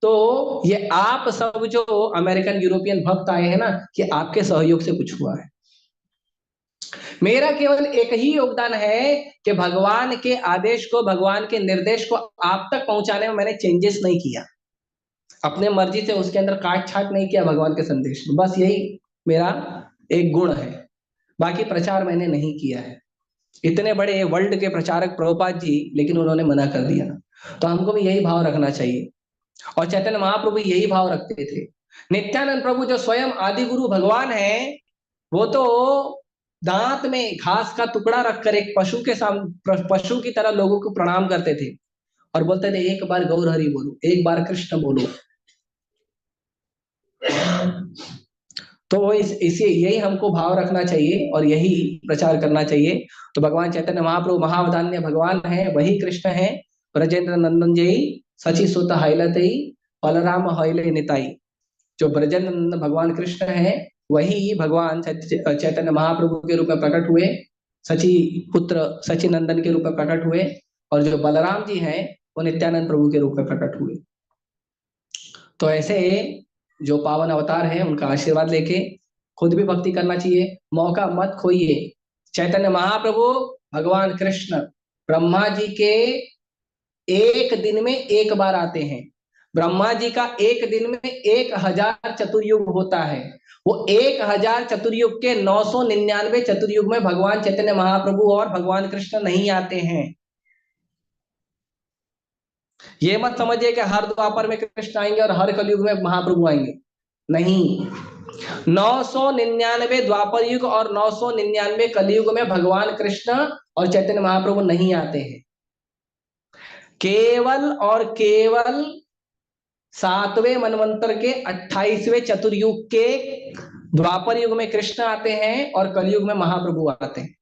तो ये आप सब जो अमेरिकन यूरोपियन भक्त आए हैं ना, कि आपके सहयोग से कुछ हुआ है। मेरा केवल एक ही योगदान है कि भगवान के आदेश को, भगवान के निर्देश को आप तक पहुंचाने में मैंने चेंजेस नहीं किया, अपने मर्जी से उसके अंदर काट छाट नहीं किया भगवान के संदेश में। बस यही मेरा एक गुण है, बाकी प्रचार मैंने नहीं किया है। इतने बड़े वर्ल्ड के प्रचारक प्रभुपाद जी, लेकिन उन्होंने मना कर दिया। तो हमको भी यही भाव रखना चाहिए, और चैतन्य महाप्रभु यही भाव रखते थे। नित्यानंद प्रभु जो स्वयं आदि गुरु भगवान है, वो तो दांत में घास का टुकड़ा रखकर एक पशु के सामने, पशु की तरह लोगों को प्रणाम करते थे और बोलते थे एक बार गौर हरि बोलो, एक बार कृष्ण बोलो। तो वो इसी यही हमको भाव रखना चाहिए और यही प्रचार करना चाहिए। तो भगवान चैतन्य महाप्रभु महावदान्य भगवान है, वही कृष्ण है। ब्रजेंद्र नंदन जय सची सुत हाइलतई बलराम हाइले निताई। जो ब्रजेंद्र नंदन भगवान कृष्ण है, वही भगवान चैतन्य महाप्रभु के रूप में प्रकट हुए, सची पुत्र सची नंदन के रूप में प्रकट हुए, और जो बलराम जी हैं वो नित्यानंद प्रभु के रूप में प्रकट हुए। तो ऐसे जो पावन अवतार है, उनका आशीर्वाद लेके खुद भी भक्ति करना चाहिए, मौका मत खोइए। चैतन्य महाप्रभु भगवान कृष्ण ब्रह्मा जी के एक दिन में एक बार आते हैं। ब्रह्मा जी का एक दिन में 1000 चतुर्युग होता है। वो 1000 चतुर्युग के 999 चतुर्युग में भगवान चैतन्य महाप्रभु और भगवान कृष्ण नहीं आते हैं। ये मत समझिए कि हर द्वापर में कृष्ण आएंगे और हर कलयुग में महाप्रभु आएंगे, नहीं। 999 द्वापर युग और 999 कलयुग में भगवान कृष्ण और चैतन्य महाप्रभु नहीं आते हैं। केवल और केवल 7वें मनवंतर के 28वें चतुर्युग के द्वापर युग में कृष्ण आते हैं और कलयुग में महाप्रभु आते हैं।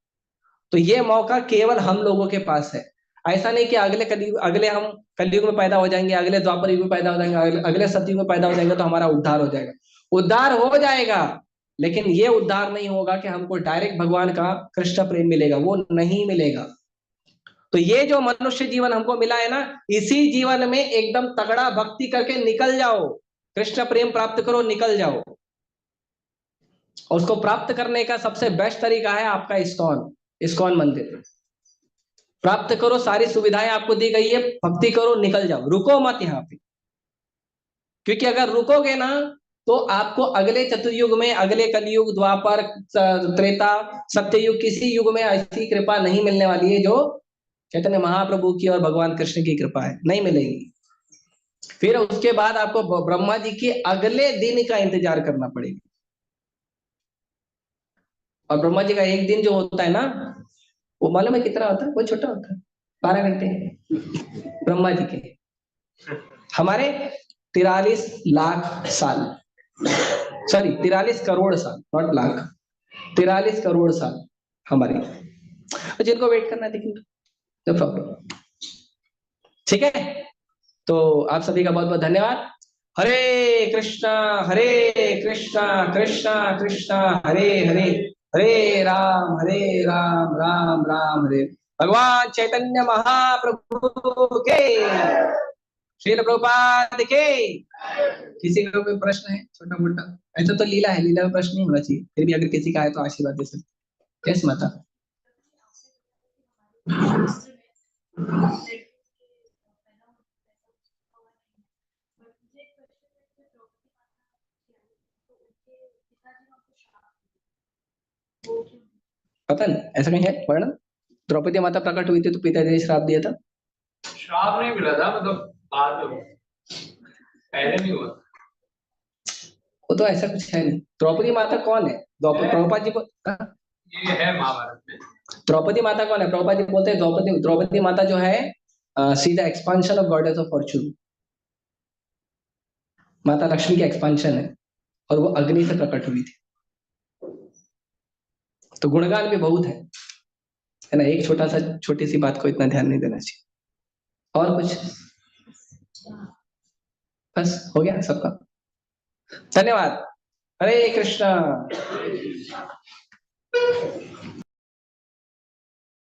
तो ये मौका केवल हम लोगों के पास है। ऐसा नहीं कि अगले कलयुग, अगले हम कलयुग में पैदा हो जाएंगे, अगले द्वापर युग में पैदा हो जाएंगे, अगले सतयुग में पैदा हो जाएंगे तो हमारा उद्धार हो जाएगा। उद्धार हो जाएगा, लेकिन ये उद्धार नहीं होगा कि हमको डायरेक्ट भगवान का कृष्ण प्रेम मिलेगा, वो नहीं मिलेगा। तो ये जो मनुष्य जीवन हमको मिला है ना, इसी जीवन में एकदम तगड़ा भक्ति करके निकल जाओ, कृष्ण प्रेम प्राप्त करो, निकल जाओ। और उसको प्राप्त करने का सबसे बेस्ट तरीका है आपका इस्कॉन मंदिर। प्राप्त करो, सारी सुविधाएं आपको दी गई है, भक्ति करो, निकल जाओ, रुको मत यहाँ पे। क्योंकि अगर रुकोगे ना, तो आपको अगले चतुर्युग में, अगले कलयुग, द्वापर, त्रेता, सत्ययुग, किसी युग में ऐसी कृपा नहीं मिलने वाली है जो चैतन्य महाप्रभु की और भगवान कृष्ण की कृपा है, नहीं मिलेगी। फिर उसके बाद आपको ब्रह्मा जी के अगले दिन का इंतजार करना पड़ेगा। और ब्रह्मा जी का एक दिन जो होता है ना, वो मालूम है कितना होता है? वो छोटा होता है, 12 घंटे ब्रह्मा जी के। हमारे 43 लाख साल, सॉरी 43 करोड़ साल, नॉट लाख, 43 करोड़ साल हमारे। जिनको वेट करना है लेकिन नो प्रॉब्लम, ठीक है। तो आप सभी का बहुत बहुत धन्यवाद। हरे कृष्णा, हरे कृष्णा, कृष्णा कृष्णा हरे हरे, हरे राम, राम राम हरे। भगवान चैतन्य महाप्रभु के, श्रील प्रभुपाद के। किसी का कोई प्रश्न है छोटा मोटा? ऐसा तो लीला है, लीला में प्रश्न नहीं होना चाहिए, फिर भी अगर किसी का है तो आशीर्वाद दे सकते। यस माता। पता नहीं ऐसा कहीं है वर्णन? द्रौपदी माता प्रकट हुई थी तो पिताजी ने श्राप दिया था। श्राप नहीं मिला था, मतलब बाद में, पहले नहीं हुआ। वो तो ऐसा कुछ है नहीं। द्रौपदी माता कौन है? प्रभुपाद जी को, ये है महाभारत में। द्रौपदी माता कौन है? प्रभुपाद जी बोलते हैं द्रौपदी, द्रौपदी माता जो है see the expansion of goddess of Fortune. माता लक्ष्मी की एक्सपांशन है, और वो अग्नि से प्रकट हुई थी। तो गुणगान भी बहुत है ना। एक छोटा सा, छोटी सी बात को इतना ध्यान नहीं देना चाहिए। और कुछ? बस हो गया सबका। धन्यवाद। हरे कृष्णा।